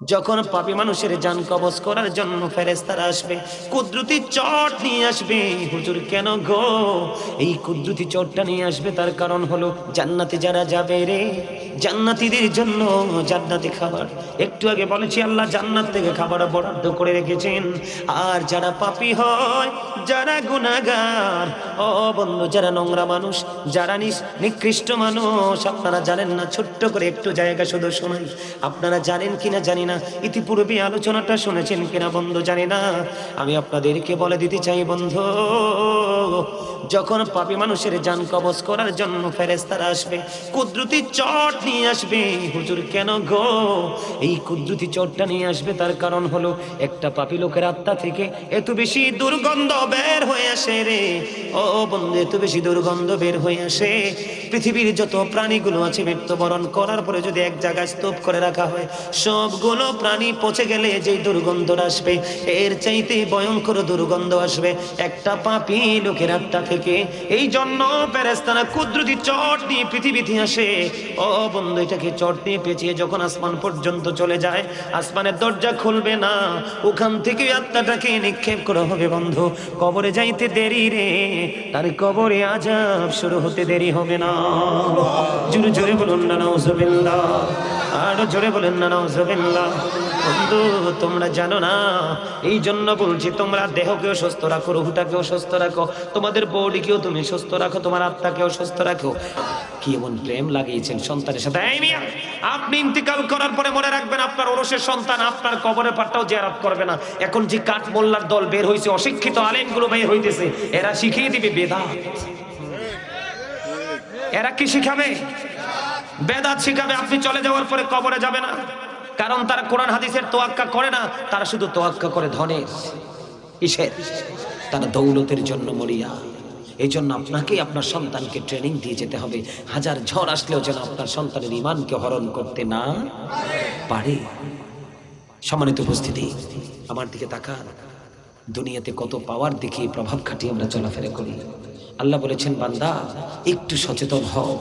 যখন পাপী মানুষের জান কবজ করার জন্য ফেরেশতারা আসবে, কুদরতি চট নিয়ে আসবে। হুজুর কেন গো? এই কুদরতি চটটা নিয়ে আসবে তার কারণ হলো জান্নাতে যারা যাবে রে, জান্নাতীদের জন্য জান্নাতি খাবার। একটু আগে বলেছি আল্লাহ জান্নাত থেকে খাবার বরাদ্দ করে রেখেছেন। আর যারা পাপী হয়, যারা গুনাহগার, ও বন্ধু, যারা নোংরা মানুষ, যারা নিকৃষ্ট মানুষ, আপনারা জানেন না, ছোট্ট করে একটু জায়গা শুধু শোনাই, আপনারা জানেন কিনা জানি না, ইতিপূর্বে আলোচনাটা শুনেছেন কিনা বন্ধু জানি না, আমি আপনাদেরকে বলে দিতে চাই বন্ধু, যখন পাপী মানুষের জান কবজ করার জন্য ফেরেশতারা আসবে, কুদরতি চট নিয়ে আসবে। হুজুর কেন গো? এই কুদরতি চটটা নিয়ে আসবে তার কারণ হলো একটা পাপী লোকের আত্মা থেকে এত বেশি দুর্গন্ধ বের হয়ে আসে রে, ও বন্ধু, এত বেশি দুর্গন্ধ বের হয়ে আসে, পৃথিবীর যত প্রাণীগুলো আছে মৃত্যুবরণ করার পরে যদি এক জায়গায় স্তূপ করে রাখা হয়, সবগুলো প্রাণী পচে গেলে যে দুর্গন্ধ আসবে, এর চাইতে ভয়ঙ্কর দুর্গন্ধ আসবে একটা পাপী লোকের আত্মা থেকে। এই জন্য ফেরেশতারা কুদরতি চট নিয়ে পৃথিবীতে আসে। ও বন্ধু, এটাকে চট নিয়ে পেঁচিয়ে যখন আসমান পর্যন্ত চলে যায়, আসমানের দরজা খুলবে না, ওখান থেকে আত্মাটাকে নিক্ষেপ করা হবে বন্ধু। কবরে যাইতে দেরি রে, তার কবরে আযাব শুরু হতে দেরি হবে না। জোরে জোরে বলুন না নাউজুবিল্লাহ, আরো জোরে বলেন না নাউজুবিল্লাহ। বন্ধু, তোমরা জানো না, এই জন্য বলছি তোমরা দেহকেও সুস্থ রাখো, রুহটাকেও সুস্থ রাখো, তোমাদের বডিকেও তুমি সুস্থ রাখো, তোমার আত্মাকেও সুস্থ রাখো। কি এমন প্রেম লাগিয়েছেন সন্তানের সাথে? এই মিয়া, আপনি ইন্তিকাল করার পরে মনে রাখবেন আপনার ওরসের সন্তান আপনার কবরের পাটটাও জিয়ারত করবে না। এখন যে কাঠ মোল্লার দল বের হয়েছে, অশিক্ষিত আলেমগুলো বের হইতেছে, এরা শিখিয়ে দিবে বেদাত। এরা কি শিখাবে? বেদাত শিখাবে। আপনি চলে যাওয়ার পরে কবরে যাবে না, কারণ তারা কোরআন হাদিসের তোয়াক্কা করে না, তারা শুধু তোয়াক্কা করে ধনের, কিসের? তারা দৌলতের জন্য মরিয়া। এই জন্য আপনাকে আপনার সন্তানকে ট্রেনিং দিয়ে যেতে হবে, হাজার ঝড় আসলেও যেন আপনার সন্তানের ঈমানকে হরণ করতে না পারে। সম্মানিত উপস্থিতি, আমার দিকে তাকান। দুনিয়াতে কত পাওয়ার দেখি প্রভাব খাটিয়ে আমরা চলাফেরা করি। আল্লাহ বলেছেন বান্দা একটু সচেতন হও।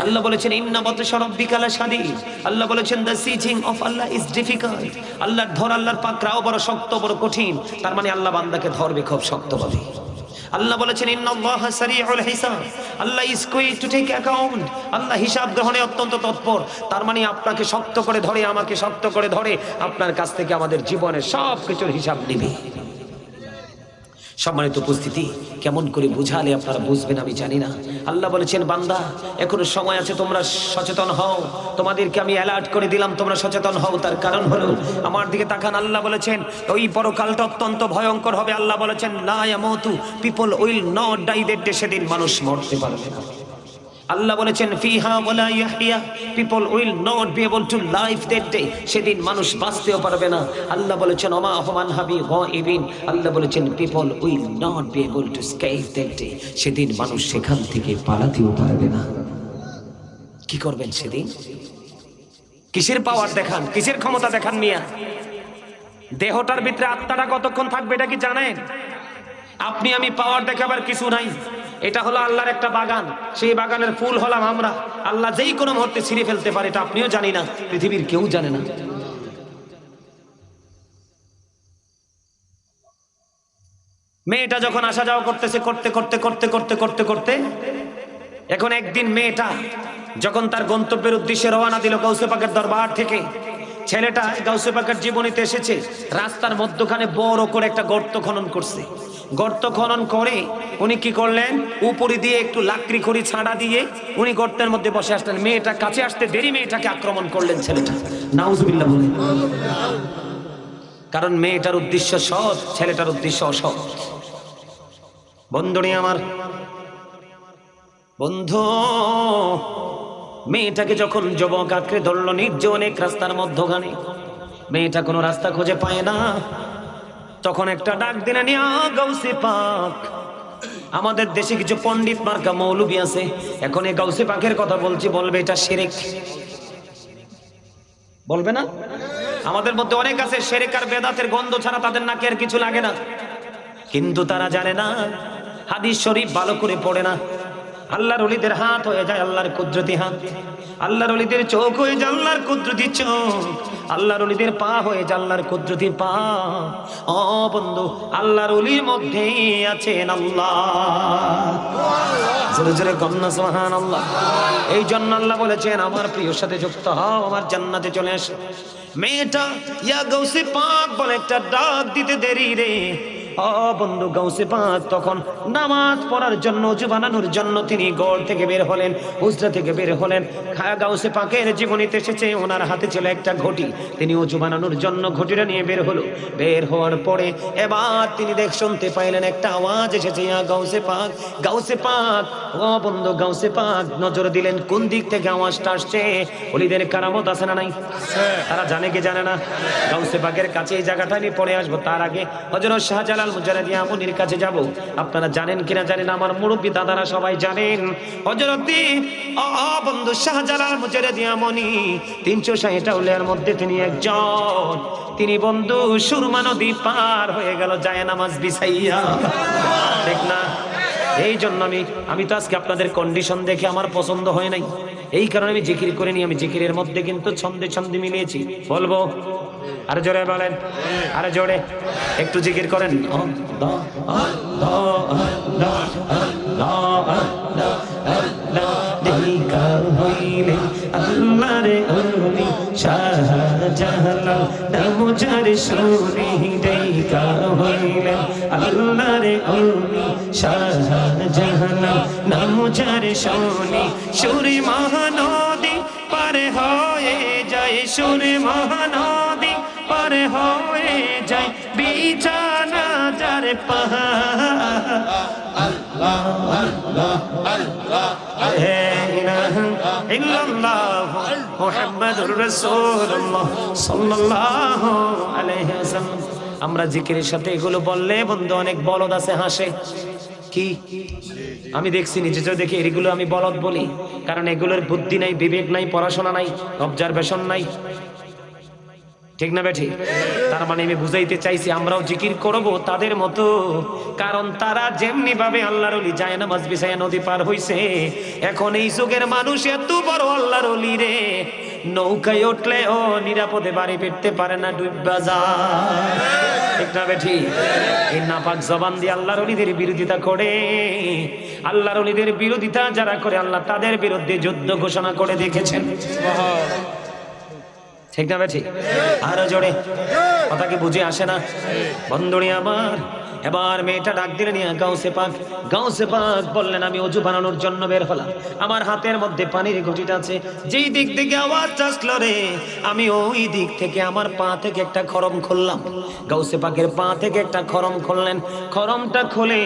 আল্লাহ বলেছেন ইন্না বাতশা রাব্বিকা লাশাদীদ। আল্লাহ বলেছেন the seizing of Allah is difficult. আল্লাহর ধর, আল্লাহর পাকড়াও বড় শক্ত, বড় কঠিন। তার মানে আল্লাহ বান্দাকে ধরবে খুব শক্তভাবে। আল্লাহ বলেছেন ইন্নাল্লাহা সারিউল হিসাব। Allah is quick to take account. Allah হিসাব গ্রহণে অত্যন্ত তৎপর। তার মানে আপনাকে শক্ত করে ধরে, আমাকে শক্ত করে ধরে, আপনার কাছ থেকে আমাদের জীবনের সব কিছুর হিসাব নেবে। সম্মানিত উপস্থিতি, কেমন করে বুঝালে আপনারা বুঝবেন আমি জানি না। আল্লাহ বলেছেন বান্দা এখনো সময় আছে, তোমরা সচেতন হও। তোমাদেরকে আমি অ্যালার্ট করে দিলাম, তোমরা সচেতন হও। তার কারণ হলো, আমার দিকে তাকান, আল্লাহ বলেছেন ওই পরকালটা অত্যন্ত ভয়ঙ্কর হবে। আল্লাহ বলেছেন লা ইয়ামুতু, people will not die that day, সেদিন মানুষ মরতে পারবে না। আল্লাহ বলেছেন ফিহা ওয়ালা ইয়াহইয়া, people will not be able to live that day, সেদিন মানুষ বাঁচতেও পারবে না। আল্লাহ বলেছেন ওমা হুমান হাবি গায়বিন, আল্লাহ বলেছেন people will not be able to escape that day, সেদিন মানুষ সেখান থেকে পালাতেও পারবে না। কি করবেন সেদিন? কিসের পাওয়ার দেখান, কিসের ক্ষমতা দেখান মিয়া? দেহটার ভিতরে আত্মাটা কতক্ষণ থাকবে এটা কি জানেন? আপনি আমি পাওয়ার দেখাবার কিছু নাই। এটা হলো আল্লাহর একটা বাগান, সেই বাগানের ফুল হলাম আমরা। আল্লাহ যেই কোনো মুহূর্তে ছিঁড়ে ফেলতে পারে, এটা আপনিও জানি না, পৃথিবীর কেউ জানে না। মেয়েটা যখন আসা যাওয়া করতেছে, করতে করতে করতে করতে করতে করতে এখন একদিন মেয়েটা যখন তার গন্তব্যের উদ্দেশ্যে রওনা দিল গাউসে পাকের দরবার থেকে, ছেলেটা গাউসে পাকের জীবনীতে এসেছে, রাস্তার মধ্যখানে বড় করে একটা গর্ত খনন করছে। গর্ত খনন করে উনি কি করলেন, উপরে দিয়ে একটু লাকড়ি খড়ি ছাড়া দিয়ে উনি গর্তের মধ্যে বসে আসলেন। মেয়েটা কাছে আসতে দেরি, মেয়েটাকে আক্রমণ করলেন ছেলেটা। নাউজুবিল্লাহ বলেন। কারণ মেয়েটার উদ্দেশ্য সৎ, ছেলেটার উদ্দেশ্য অসৎ। বন্ধুনি আমার, বন্ধু, মেয়েটাকে যখন যুবক আঁকড়ে ধরল নির্জন এক রাস্তার মধ্যখানে, মেয়েটা কোনো রাস্তা খুঁজে পায় না। তখন একটা ডাক দিনে নিয়া গাউসে পাক। আমাদের দেশে কিছু পণ্ডিত মার্কা মৌলবী আছে, এখন এই গাউসে পাকের কথা বলছি, বলবে এটা শিরক, বলবে না? আমাদের মধ্যে অনেক আছে শিরক আর বেদাতের গন্ধ ছাড়া তাদের নাকে আর কিছু লাগে না, কিন্তু তারা জানে না, হাদিস শরীফ ভালো করে পড়ে না। আল্লাহর ওলিদের হাত হয়ে যায় আল্লাহর কুদরতি হাত, আল্লাহর ওলিদের চোখ হয়ে যায় আল্লাহর কুদরতি চোখ, আল্লাহর ওলিদের পা হয়ে যায় আল্লাহর কুদরতি পা। ও বন্ধু, আল্লাহর ওলির মধ্যেই আছেন আল্লাহ। জোরে জোরে কন্যা সুবহানাল্লাহ। এই জন্য আল্লাহ বলেছেন আমার প্রিয়র সাথে যুক্ত হও, আমার জান্নাতে চলে আসো। মেয়েটা ইয়া গাউসে পাক বলে একটা ডাক দিতে দেরি রে। ও বন্ধু, গাউসে পাক তখন নামাজ পড়ার জন্য, ওযু বানানোর জন্য তিনি ঘর থেকে বের হলেন, হুজরা থেকে বের হলেন। গাউসে পাকের জীবনীতে এসেছে ওনার হাতে ছিল একটা ঘটি, তিনি ওযু বানানোর জন্য ঘটিটা নিয়ে বের হলো। বের হওয়ার পরে এবার তিনি শুনতে পাইলেন একটা আওয়াজ এসেছে, ইয়া গাউসে পাক, গাউসে পাক। ও বন্ধু, গাউসে পাক নজর দিলেন কোন দিক থেকে আওয়াজটা আসছে। ওলিদের কারামত আছে না নাই? তারা জানে কি জানে না? গাউসে পাকের কাছে এই জায়গাটা আমি পড়ে আসবো, তার আগে হযরত শাহজালাল মুজাররদি আমনির কাছে যাব। আপনারা জানেন কিনা জানেন, আমার মুরব্বী দাদারা সবাই জানেন হযরত বন্ধু শাহজালাল মুজাররদি আমনি 360 আউলিয়ার মধ্যে তিনি একজন। তিনি বন্ধু সুরমা নদী পার হয়ে গেল যায় নামাজ বিছাইয়া, ঠিক না? এই জন্য আমি তো আজকে আপনাদের কন্ডিশন দেখে আমার পছন্দ হয় নাই, এই কারণে আমি জিকির করে নি। আমি জিকিরের মধ্যে কিন্তু ছন্দে ছন্দে মিলিয়েছি। বলবো আরে জোরে বলেন, আরে জোরে একটু জিকির করেন। আল্লাহরে ওলি শাহজালাল নামজার শুনি দেইকা হইলেন, আল্লাহরে ওলি শাহজালাল নামজার শুনি সুরি মহানদী পারে হয়ে যায়, সুরি মহানদী পারে হয়ে যায় বিছানা যার পাহাড়। আল্লাহ আল্লাহ আল্লাহ লা ইলাহা ইল্লাল্লাহ মুহাম্মাদুর রাসূলুল্লাহ সাল্লাল্লাহু আলাইহি ওয়াসাল্লাম। আমরা জিকিরের সাথে এগুলো বললে বন্ধু অনেক বলদ আছে হাসে। কি আমি দেখছি নিজে দেখি এগুলো আমি বলদ বলি, কারণ এগুলোর বুদ্ধি নাই, বিবেক নাই, পড়াশোনা নাই, অবজারভেশন নাই, ঠিক না বেঠি? তার মানে আমি বুঝাইতে চাইছি আমরাও জিকির করব তাদের মতো, কারণ তারা যেমনি ভাবে আল্লাহর ওলি যায় নামাজ বিছায়া নদী পার হইছে, এখন এই যুগের মানুষ এত বড় আল্লাহর ওলি রে, নৌকায় উঠলে ও নিরাপদে বাড়ি ফিরতে পারে না, ডুববা যায়, ঠিক না বেঠি? এই নাপাক জবান দিয়ে আল্লাহর ওলিদের বিরোধিতা করে। আল্লাহর ওলিদের বিরোধিতা যারা করে আল্লাহ তাদের বিরুদ্ধে যুদ্ধ ঘোষণা করে দেখেছেন, ঠিক না বেঠি? আরো জোরে কথা কি বুঝে আসে না? বন্ধুরি আমার, এবার মেয়েটা ডাক দিলেন ইয়া গাউসে পাক। গাউসে পাক বললেন আমি ওযু বানানোর জন্য বের হলাম, আমার হাতের মধ্যে পানির ঘটিটা আছে, যেই দিক থেকে আওয়াজ আসলো রে আমি ওই দিক থেকে আমার পা থেকে একটা খরম খুললাম। গাউসে পাকের পা থেকে একটা খরম খুললেন, খরমটা খুলে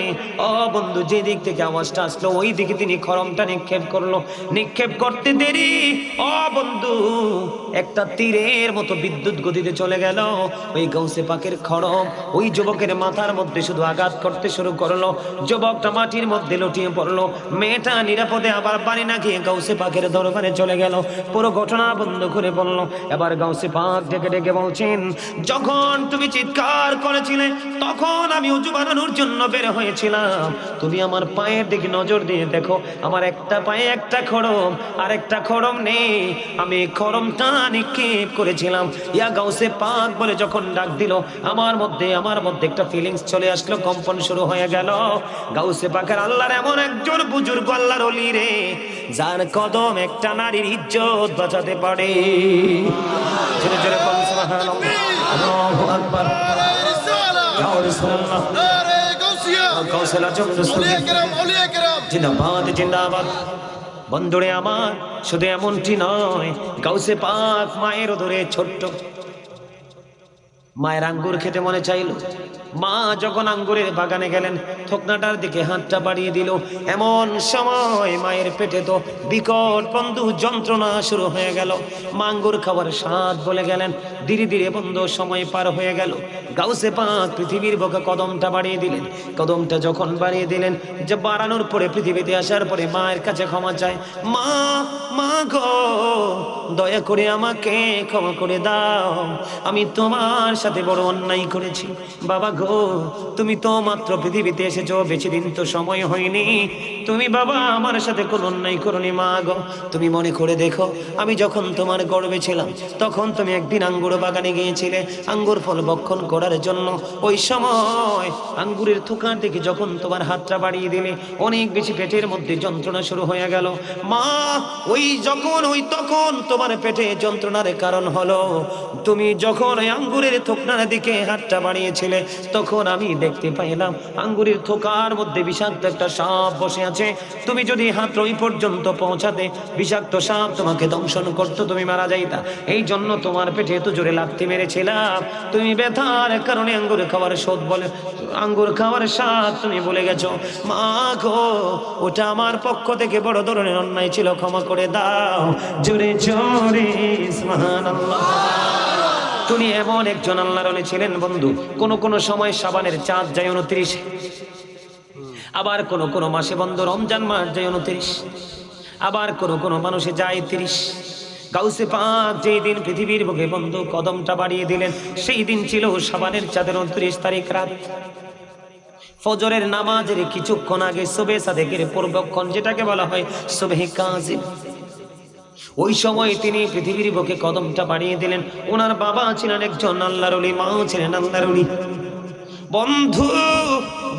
ও বন্ধু যে দিক থেকে আওয়াজটা আসলো ওই দিকে তিনি খরমটা নিক্ষেপ করলো। নিক্ষেপ করতে দেরি ও বন্ধু একটা তীরের মতো বিদ্যুৎ গতিতে চলে গেল ওই গাউসে পাকের খরম। ওই যুবকের মাথার মধ্যে শুধু আঘাত করতে শুরু করলো, যুবকটা মাটির মধ্যে লুটিয়ে পড়লো। মেয়েটা নিরাপদে আবার বাড়ি না গিয়ে গাউসে পাকের দরবারে চলে গেল, পুরো ঘটনা বন্ধ করে বললো। এবার গাউসে পাক ডেকে ডেকে বলছেন যখন তুমি চিৎকার করেছিলে তখন আমি ওযু বানানোর জন্য বের হয়েছিলাম, তুমি আমার পায়ের দিকে নজর দিয়ে দেখো, আমার একটা পায়ে একটা খড়ম আর একটা খড়ম নেই, আমি খড়মটা নিক্ষেপ করেছিলাম। ইয়া গাউসে পাক বলে যখন ডাক দিল আমার মধ্যে একটা ফিলিংস চলে আসলো, কম্পন শুরু হয়ে গেল। গাউসে পাকের আল্লাহর এমন একজন বুজুর্গ আল্লাহর ওলি রে, যার কদম একটা নারীর ইজ্জত বাঁচাতে পারে। জোরে জোরে বলুন সুবহানাল্লাহ, আল্লাহু আকবার, ইয়া রাসূলুল্লাহ, নারে গাউসিয়া, গাউসুল আজম রাসূলুল্লাহ, আউলিয়া কেরাম জিন্দাবাদ জিন্দাবাদ। বন্ধুরে আমার, শুধু এমনটি নয়, গাউসে পাক মায়ের ধরে ছোট্ট মায়ের আঙ্গুর খেতে মনে চাইল। মা যখন আঙ্গুরের বাগানে গেলেন থোকনাটার দিকে হাতটা বাড়িয়ে দিল, এমন সময় মায়ের পেটে তো বিকট বন্ধু যন্ত্রণা শুরু হয়ে গেল। মা আঙ্গুর খাবার স্বাদ বলে গেলেন। ধীরে ধীরে বন্ধু সময় পার হয়ে গেল। গাউসে পাক পৃথিবীর বুকে কদমটা বাড়িয়ে দিলেন। কদমটা যখন বাড়িয়ে দিলেন, যে বাড়ানোর পরে পৃথিবীতে আসার পরে মায়ের কাছে ক্ষমা চায়, মা মা গো দয়া করে আমাকে ক্ষমা করে দাও, আমি তোমার সাথে বড় অন্যায় করেছি। বাবা গো, তুমি তো মাত্র পৃথিবীতে এসেছো, বেশি দিন তো সময় হয়নি। তুমি বাবা আমার সাথে কোনো অন্যায় করনি মা গো। তুমি মনে করে দেখো, আমি যখন তোমার গর্ভে ছিলাম তখন তুমি একদিন আঙ্গুর বাগানে গিয়েছিলে আঙ্গুর ফল ভক্ষণ করার জন্য। ওই সময় আঙ্গুরের থোকা থেকে যখন তোমার হাতটা বাড়িয়ে দিলে, অনেক বেশি পেটের মধ্যে যন্ত্রণা শুরু হয়ে গেল মা। ওই তখন তোমার পেটে যন্ত্রণার কারণ হলো তুমি যখন ওই আঙ্গুরের থোকনার দিকে হাতটা বাড়িয়েছিলে, তখন আমি দেখতে পাইলাম আঙ্গুরের থোকার মধ্যে বিষাক্ত একটা সাপ বসে আছে। তুমি যদি হাত ওই পর্যন্ত পৌঁছাতে, বিষাক্ত সাপ তোমাকে দংশন করতো, তুমি মারা যাইতা। এই জন্য তোমার পেটে এত জোরে লাথি মেরেছিলাম। তুমি ব্যথার কারণে আঙ্গুর খাওয়ার স্বাদ বলে, আঙ্গুর খাওয়ার স্বাদ তুমি বলে গেছো মা গো। ওটা আমার পক্ষ থেকে বড় ধরনের অন্যায় ছিল, ক্ষমা করে দাও। জোরে জোরে সুবহানাল্লাহ। তুমি এমন একজন আল্লাহর ওলি ছিলেন বন্ধু, কোন সময় শাবানের চাঁদ যায় 29, আবার কোন মাসে বন্ধু রমজান মাস যায় 29, আবার কোন মানুষে যায় 30। গাউসে পাক যেই দিন পৃথিবীর বুকে বন্ধু কদমটা বাড়িয়ে দিলেন, সেই দিন ছিল শাবানের চাঁদের 29 তারিখ রাত। ফজরের নামাজের কিছুক্ষণ আগে সুবহে সাদেকের পূর্বক্ষণ, যেটাকে বলা হয় সুবহে কাযিব, ওই সময় তিনি পৃথিবীর বুকে কদমটা বাড়িয়ে দিলেন। ওনার বাবা ছিলেন একজন আল্লাহর ওলি, মাও ছিলেন আল্লাহর ওলি। বন্ধু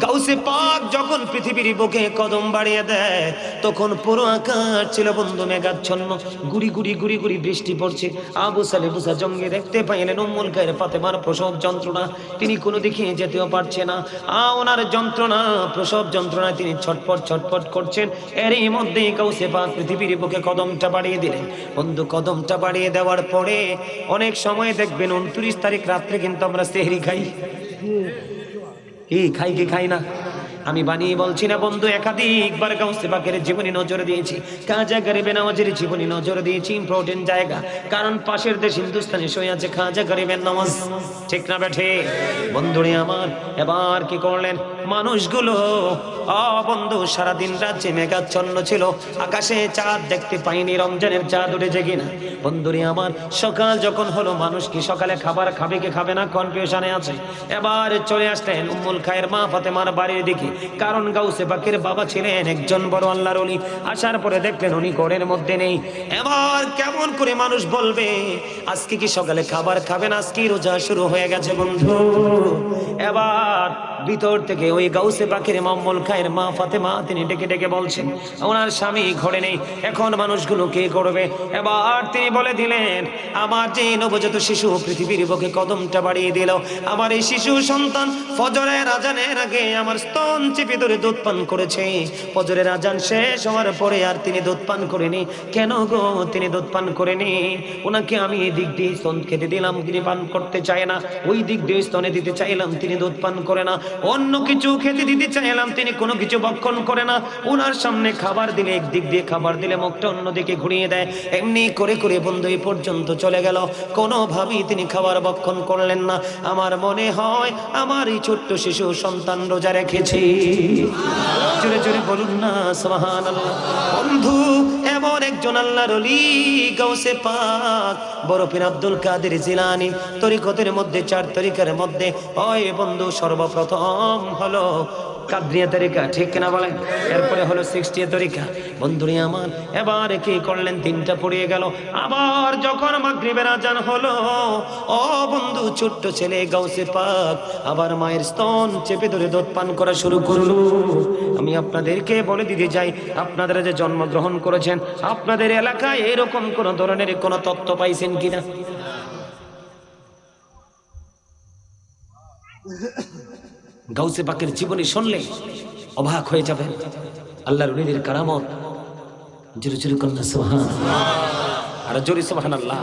গাউসে পাক যখন পৃথিবীর বুকে কদম বাড়িয়ে দেয়, তখন পুরো আকাশ ছিল বন্ধু মেঘাচ্ছন্ন, গুড়ি গুড়ি বৃষ্টি পড়ছে। আবু সালেহ মুসা জঙ্গে দেখতে পাইলেন উম্মুল খায়ের ফাতেমার প্রসব যন্ত্রণা, তিনি কোনো দিকে যেতেও পারছে না। ওনার যন্ত্রণা, প্রসব যন্ত্রণায় তিনি ছটফট করছেন। এরই মধ্যে গাউসে পাক পৃথিবীর বুকে কদমটা বাড়িয়ে দিলেন। বন্ধু কদমটা বাড়িয়ে দেওয়ার পরে অনেক সময় দেখবেন 29 তারিখ রাত্রে কিন্তু আমরা সেহরি খাই। খাই কি খাই না? আমি বানিয়ে বলছি না বন্ধু, একাধিকবার গাউসে পাকের জীবনী নজর দিয়েছি, খাজা গরিবে নওয়াজের জীবনী নজর দিয়েছি। ইম্পর্টেন্ট জায়গা, কারণ পাশের দেশ হিন্দুস্তানে শুয়ে আছে খাজা গরিবের নওয়াজ, ঠিক না বেঠে বন্ধুরে আমার? এবার কি করলেন মানুষগুলো? বন্ধু সারাদিন রাজ্যে মেঘাচ্ছন্ন ছিল, আকাশে চাঁদ দেখতে পাইনি, রমজানের চাঁদ উঠেছে কিনা। বন্ধুরে আমার সকাল যখন হলো, মানুষ কি সকালে খাবার খাবে কি খাবে না কনফিউশনে আছে। এবার চলে আসলেন উম্মুল খায়ের মা ফাতেমার বাড়ির দিকে, কারণ গাউসে পাকের বাবা ছিলেন একজন বড় আল্লাহর ওলি। আসার পরে দেখলেন উনি ঘরের মধ্যে নেই। এবার কেমন করে মানুষ বলবে আজকে কি সকালে খাবার খাবেন, আজকে রোজা শুরু হয়ে গেছে বন্ধু। এবার ভিতর থেকে ওই গাউসে পাকের উম্মুল খায়ের মা ফাতেমা তিনি ডেকে বলছেন ওনার স্বামী ঘরে নেই, এখন মানুষগুলো কে করবে? এবার তিনি বলে দিলেন, আমার যে নবজাত শিশু পৃথিবীর বুকে কদমটা বাড়িয়ে দিল, আমার এই শিশু সন্তান ফজরের আজানের আগে আমার স্তন চেপে ধরে দুধ পান করেছে। ফজরের আজান শেষ হওয়ার পরে আর তিনি দুধ পান করেনি। কেন গো তিনি দুধ পান করেনি? ওনাকে আমি এই দিক দিয়ে স্তন খেতে দিলাম, তিনি পান করতে চায় না। ওই দিক দিয়ে স্তনে দিতে চাইলাম, তিনি দুধ পান করে না। অন্য কিছু খেতে দিতে চাইলাম, তিনি কোনো কিছু ভক্ষণ করে না। ওনার সামনে খাবার দিলে একদিক দিয়ে খাবার দিলে মুখটা অন্যদিকে ঘুরিয়ে দেয়। এমনি করে বন্ধু এই পর্যন্ত চলে গেল, কোনোভাবেই তিনি খাবার ভক্ষণ করলেন না। আমার মনে হয় আমার এই ছোট্ট শিশু সন্তান রোজা রেখেছে। জোরে জোরে বলুন না সুবহানাল্লাহ। বন্ধু এমন একজন আল্লাহর ওলি গাউসে পাক বড় পীর আব্দুল কাদের জিলানী, তরিকতের মধ্যে 4 তরিকার মধ্যে ওই বন্ধু সর্বপ্রথম হলো কাদরিয়া তরিকা, ঠিক কিনা বলেন? এরপরে হলো 60 তরিকা। বন্ধুরে আমার এবার কি করলেন, 3টা পড়িয়ে গেল। আবার যখন মাগরিবের আজান হলো, বন্ধু ছোট্ট ছেলে গাউসে পাক আবার মায়ের স্তন চেপে ধরে দুধ পান করা শুরু করলো। আমি আপনাদেরকে বলে দিতে যাই, আপনারা যে জন্মগ্রহণ করেছেন, আপনাদের এলাকায় এরকম কোন ধরনের কোন তথ্য পাইছেন কিনা? গাউসে পাকের জীবনী শুনলে অবাক হয়ে যাবেন। আল্লাহর ওলিদের কারামত। জোরে জোরে কন্যা সুবহানাল্লাহ, আর জোরে সুবহানাল্লাহ।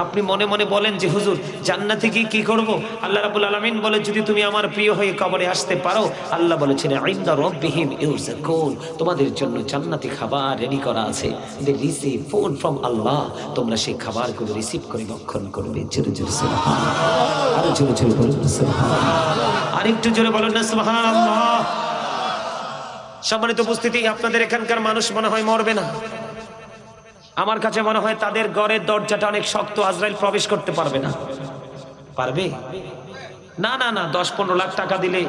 আপনি মনে মনে বলেন যে হুজুর জান্নাতে কি করব? আল্লাহ রাব্বুল আলামিন বলে, যদি তুমি আমার প্রিয় হয়ে কবরে আসতে পারো, আল্লাহ বলেছেন ইনদা রাব্বিহিম ইউরযাকুন, তোমাদের জন্য জান্নাতি খাবার রেডি করা আছে। দে রিসিভ ফুড ফ্রম আল্লাহ, তোমরা সেই খাবারগুলো রিসিভ করে ভক্ষণ করবে। জোরে জোরে সুবহানাল্লাহ, আর জোরে জোরে বলুন সুবহানাল্লাহ, আরেকটু জোরে বলুন না সুবহানাল্লাহ। সম্মানিত উপস্থিতি, আপনাদের এখানকার মানুষ মনে হয় মরবে না। আমার কাছে মনে হয় তাদের ঘরের দরজাটা অনেক শক্ত, আজরাইল প্রবেশ করতে পারবে না। পারবে? না না না, 10-15 লাখ টাকা দিলে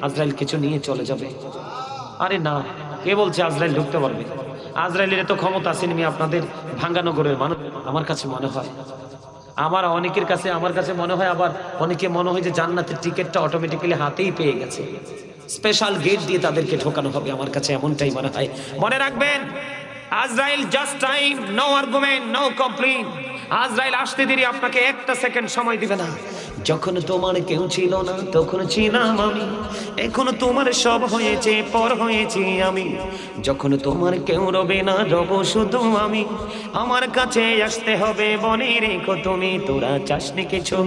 আজরাইল কিছু নিয়ে চলে যাবে। আরে না, কে বলছে আজরাইল ঢুকতে পারবে? আজরাইলের তো ক্ষমতা আছে আমি আপনাদের ভাঙ্গানগরের মানুষ। আমার কাছে মনে হয়, আমার কাছে মনে হয়, আবার অনেকে মনে হয় যে জান্নাতের টিকিটটা অটোমেটিক্যালি হাতেই পেয়ে গেছে, স্পেশাল গেট দিয়ে তাদেরকে ঢোকানো হবে। আমার কাছে এমনটাই মনে হয়। মনে রাখবেন, আজরাইল just time, no argument, no complain. আজরাইল আসতে দেরি, আপনাকে একটা সেকেন্ড সময় দিবে না। যখন তোমার কেউ ছিল না তখন ছিলাম আমি, এখন তোমার সব হয়েছে, পর হয়েছি আমি। যখন তোমার কেউ রবে না, রব শুধু আমি। আমার কাছে আসতে হবে, মনে রেখো তুমি। তোরা চাসনি কিছু,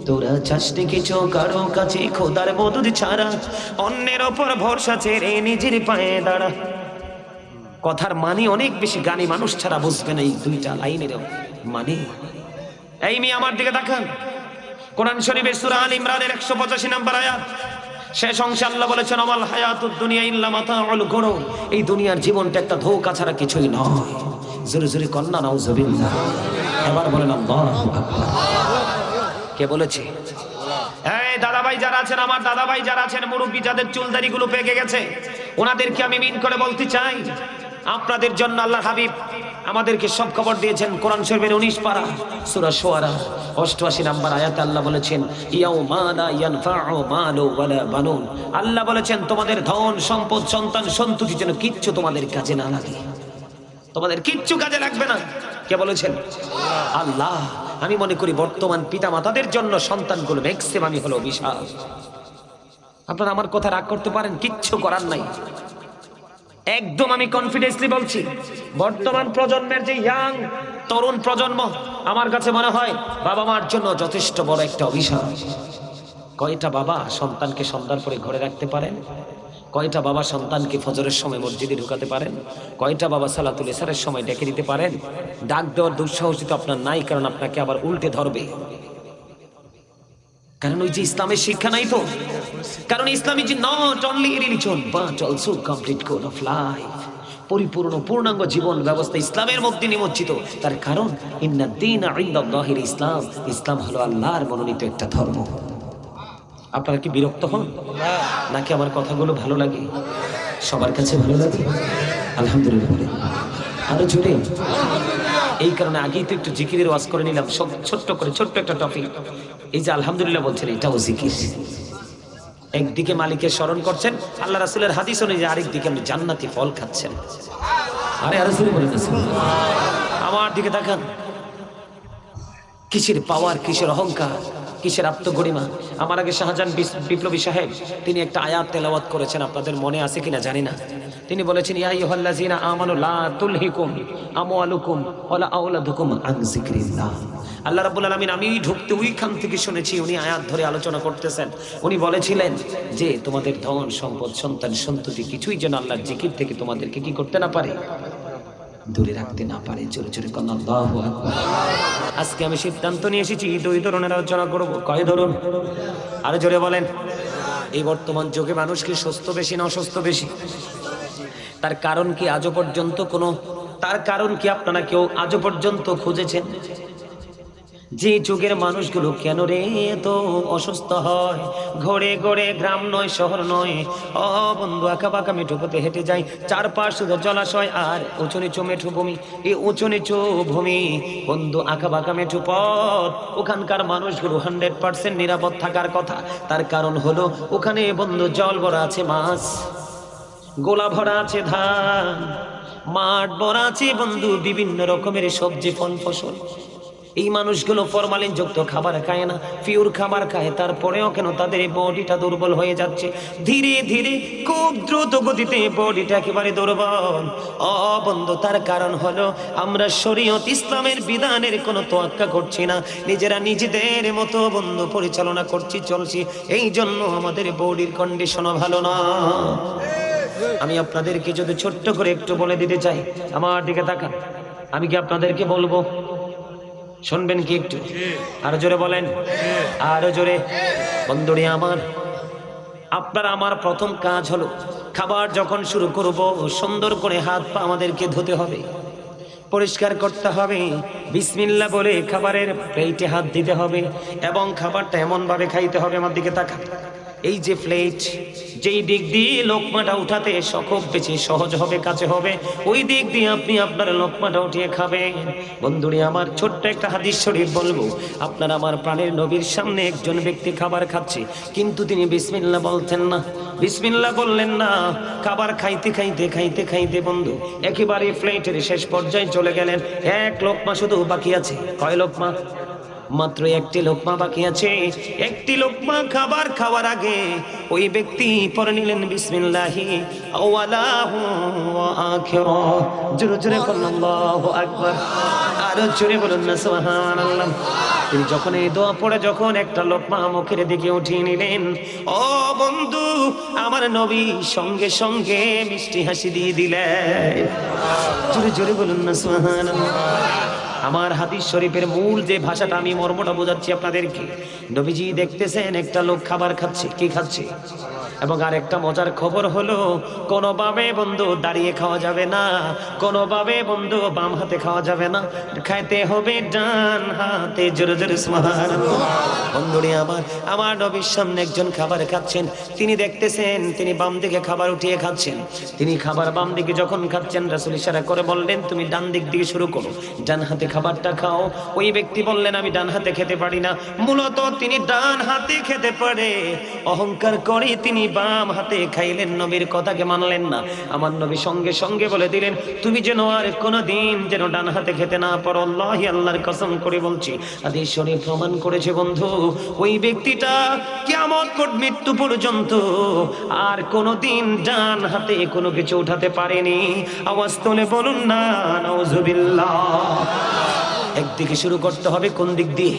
তোরা চাসনি কিছু কারো কাছে খোদার মদদ ছাড়া। অন্যের ওপর ভরসা ছেড়ে নিজের পায়ে দাঁড়া। কথার মানে অনেক বেশি, গানি মানুষ ছাড়া বুঝবে না এই দুইটা লাইনের মানে। এই মেয়ে আমার দিকে তাকান, কোরআন শরীফের সূরা আল ইমরানের 185 নম্বর আয়াত, শেষ অংশে আল্লাহ বলেছেন আমাল হায়াতুদ দুনিয়া ইল্লা মাতাউল গুরুর। এই দুনিয়ার জীবনটা একটা ধোঁকা ছাড়া কিছুই নয়। জোরে জোরে কন্না নাউজুবিল্লাহ। এবার বলেন আল্লাহু আকবার। কে বলেছে? এই দাদাভাই যারা আছেন, আমার দাদাভাই যারা আছেন, মুরব্বী যাদের চুলদারি গুলো পেকে গেছে, ওনাদেরকে আমি মিন করে বলতে চাই, আপনাদের জন্য আল্লাহ হাবিব আমাদেরকে সব খবর দিয়েছেন। কোরআন শরীফের 19 পারা সূরা শুআরা 88 নম্বর আয়াতে আল্লাহ বলেছেন ইয়াউমা লা ইয়ানফাউ মালু ওয়ালা বানুন। আল্লাহ বলেছেন তোমাদের ধন সম্পদ সন্তান সন্ততি যেন কিচ্ছু তোমাদের কাজে না লাগে, তোমাদের কিচ্ছু কাজে লাগবে না। কে বলেছেন? আল্লাহ। আমি মনে করি বর্তমান পিতা মাতাদের জন্য সন্তানগুলো ম্যাক্সিমামই হলো অভিশাপ। আপনারা আমার কথা রাগ করতে পারেন, কিচ্ছু করার নাই। একদম আমি কনফিডেন্সলি বলছি, বর্তমান প্রজন্মের যে ইয়াং তরুণ প্রজন্ম, আমার কাছে মনে হয় বাবা মার জন্য যথেষ্ট বড় একটা অভিশাপ। কয়টা বাবা সন্তানকে সন্ধ্যার পরে ঘরে রাখতে পারেন? কয়টা বাবা সন্তানকে ফজরের সময় মসজিদে ঢুকাতে পারেন? কয়টা বাবা সালাতুল ইসরার সময় ডেকে দিতে পারেন? ডাক দেওয়ার দুঃসাহস তো আপনার নাই, কারণ আপনাকে আবার উল্টে ধরবে। কারণ ওই যে ইসলামের শিক্ষা নাই তো। কারণ Islam is not only religion but also complete code of life. পরিপূর্ণ পূর্ণাঙ্গ জীবন ব্যবস্থা ইসলামের মধ্যে নিমজ্জিত। তার কারণ ইন্নাদ দীনা ইনদাল্লাহিল ইসলাম, ইসলাম হলো আল্লাহর মনোনীত একটা ধর্ম। আপনারা কি বিরক্ত হন নাকি আমার কথাগুলো ভালো লাগে? সবার কাছে ভালো লাগে? আলহামদুলিল্লাহ বলেন আরো জোরে। এই কারণে আগেই তো একটু জিকিরের ওয়াজ করে নিলাম, সব ছোট্ট করে, ছোট্ট একটা টপিক। এই যে আলহামদুলিল্লাহ বলছেন, এটাও জিকির। একদিকে মালিকের স্মরণ করছেন, আল্লাহ রাসূলের হাদিস অনুযায়ী, আরেকদিকে আপনি জান্নাতি ফল খাচ্ছেন। আরে আরো জোরে বলেন আমার দিকে তাকান। কিসের পাওয়ার, কিসের অহংকার, কিসের আত্মগরিমা। আমার আগে শাহজাহান বিপ্লবী সাহেব তিনি একটা আয়াত তেলাওয়াত করেছেন, আপনাদের মনে আছে কিনা জানি না। তিনি বলেছেন ইয়া আইয়ুহাল্লাযীনা আমানু লা তুলহিকুম আমওয়ালুকুম ওয়ালা আওলাদুকুম আন যিকরিল্লাহ। আল্লাহ রাব্বুল আলামিন, আমি ঢুকতে ওইখান থেকে শুনেছি, উনি আয়াত ধরে আলোচনা করতেছেন। উনি বলেছিলেন যে তোমাদের ধন সম্পদ সন্তান সন্ততি কিছুই যেন আল্লাহর জিকির থেকে তোমাদেরকে কি করতে না পারে, দূরে রাখতে না পারে। জোরে জোরে কোন আল্লাহু আকবার। আজকে আমি সিদ্ধান্ত নিয়ে এসেছি দুই ধরনের আলোচনা করব। কয় ধরন? আরো জোরে বলেন। এই বর্তমান যুগে মানুষ কি সুস্থ বেশি না অসুস্থ বেশি? তার কারণ কি আজও পর্যন্ত তার কারণ কি আপনারা কেউ আজও পর্যন্ত খুঁজেছেন? যে যুগের মানুষগুলো কেন রে তো অসুস্থ হয়? ঘরে ঘরে, গ্রাম নয় শহর নয়, ও বন্ধু আঁকা বাঁকা মেঠো পথে হেঁটে যায়, চারপাশ শুধু জলাশয় আর উঁচু নিচু মেঠো ভূমি। এই উঁচু নিচু ভূমি, বন্ধু আঁকা বাঁকা মেঠো পথ, ওখানকার মানুষগুলো 100% নিরাপদ থাকার কথা। তার কারণ হলো ওখানে বন্ধু জল ভরা আছে মাছ, গোলা ভরা আছে ধান, মাঠ ভরা আছে বন্ধু বিভিন্ন রকমের সবজি ফল ফসল। এই মানুষগুলো ফরমালিন যুক্ত খাবার খায় না, পিওর খাবার খায়, তারপরেও কেন তাদের বডিটা দুর্বল হয়ে যাচ্ছে? ধীরে ধীরে খুব দ্রুত গতিতে বডিটা একেবারে দুর্বল। বন্ধু তার কারণ হলো আমরা শরীয়ত ইসলামের বিধানের কোনো তোয়াক্কা করছি না, নিজেরা নিজেদের মতো বন্ধু পরিচালনা করছি, চলছি। এই জন্য আমাদের বডির কন্ডিশনও ভালো না। আমি আপনাদেরকে যদি ছোট্ট করে একটু বলে দিতে চাই, আমার দিকে তাকান। আমি কি আপনাদেরকে বলবো, শুনবেন কি একটু? আরো জোরে বলেন, আরো জোরে। বন্ধুরে আমার, আপনার আমার প্রথম কাজ হলো খাবার যখন শুরু করব সুন্দর করে হাত পা আমাদেরকে ধুতে হবে। পরিষ্কার করতে হবে, বিসমিল্লাহ বলে খাবারের প্লেটে হাত দিতে হবে এবং খাবারটা এমন ভাবে খাইতে হবে। আমার দিকে তাকান, এই যে প্লেট, যেই দিক দিয়ে লোকমাটা উঠাতে খুব বেশি সহজ হবে, কাছে হবে, ওই দিক দিয়ে আপনি আপনার লোকমাটা উঠিয়ে খাবেন। বন্ধুরে আমার, ছোট্ট একটা হাদিস শরীফ বলবো। আপনার আমার প্রাণের নবীর সামনে একজন ব্যক্তি খাবার খাচ্ছে, কিন্তু তিনি বিসমিল্লাহ বলতেন না, বিসমিল্লাহ বললেন না। খাবার খাইতে খাইতে খাইতে খাইতে বন্ধু একেবারে প্লেটের শেষ পর্যায়ে চলে গেলেন। এক লোকমা শুধু বাকি আছে। কয় লোকমা? মাত্র একটি লোকমা বাকি আছে। একটি লোকমা খাবার খাওয়ার আগে ওই ব্যক্তি পড়ে নিলেন বিসমিল্লাহি আওয়ালাহু ওয়া আখিরাহু। জোরে জোরে বলুন আল্লাহু আকবার, আরো জোরে বলুন না সুবহানাল্লাহ। তিনি যখন এই দোয়া পড়ে যখন একটা লোকমা মুখের দিকে উঠিয়ে নিলেন, ও বন্ধু আমার নবী সঙ্গে সঙ্গে মিষ্টি হাসি দিয়ে দিলেন। জোরে জোরে বলুন না সুবহানাল্লাহ। আমার হাদিস শরীফের মূল যে ভাষাটা, আমি মর্মটা বোঝাচ্ছি আপনাদেরকে। নবীজি দেখতেছেন একটা লোক খাবার খাচ্ছে, কি খাচ্ছে, এবং আর একটা মজার খবর হলো, কোনোভাবে বন্ধু দাঁড়িয়ে খাওয়া যাবে না, কোনোভাবে বন্ধু বাম হাতে খাওয়া যাবে না, খাইতে হবে ডান হাতে। জোরে জোরে সুবহানাল্লাহ। বন্ধুরে আমার নবীর সামনে একজন খাবার খাচ্ছেন, তিনি দেখতেছেন তিনি বাম দিকে খাবার উঠিয়ে খাচ্ছেন। তিনি খাবার বাম দিকে যখন খাচ্ছেন, রাসূল ইশারা করে বললেন তুমি ডান দিক দিয়ে শুরু করো, ডান হাতে খাবারটা খাও। ওই ব্যক্তি বললেন আমি ডান হাতে খেতে পারি না। মূলত তিনি ডান হাতে খেতে পারে, অহংকার করে তিনি বাম হাতে খাইলেন, নবীর কথাকে মানলেন না। আমার নবী সঙ্গে সঙ্গে বলে দিলেন তুমি যেন আর কোনোদিন যেন ডান হাতে খেতে না পারো। আল্লাহি, আল্লাহর কসম করে বলছি, হাদিস শরীফ প্রমাণ করেছে বন্ধু, ওই ব্যক্তিটা কিয়ামত মৃত্যু পর্যন্ত আর কোনোদিন ডান হাতে কোনো কিছু উঠাতে পারেনি। আওয়াজ তুলে বলুন না নাউজুবিল্লাহ। একদিকে শুরু করতে হবে, কোন দিক দিয়ে?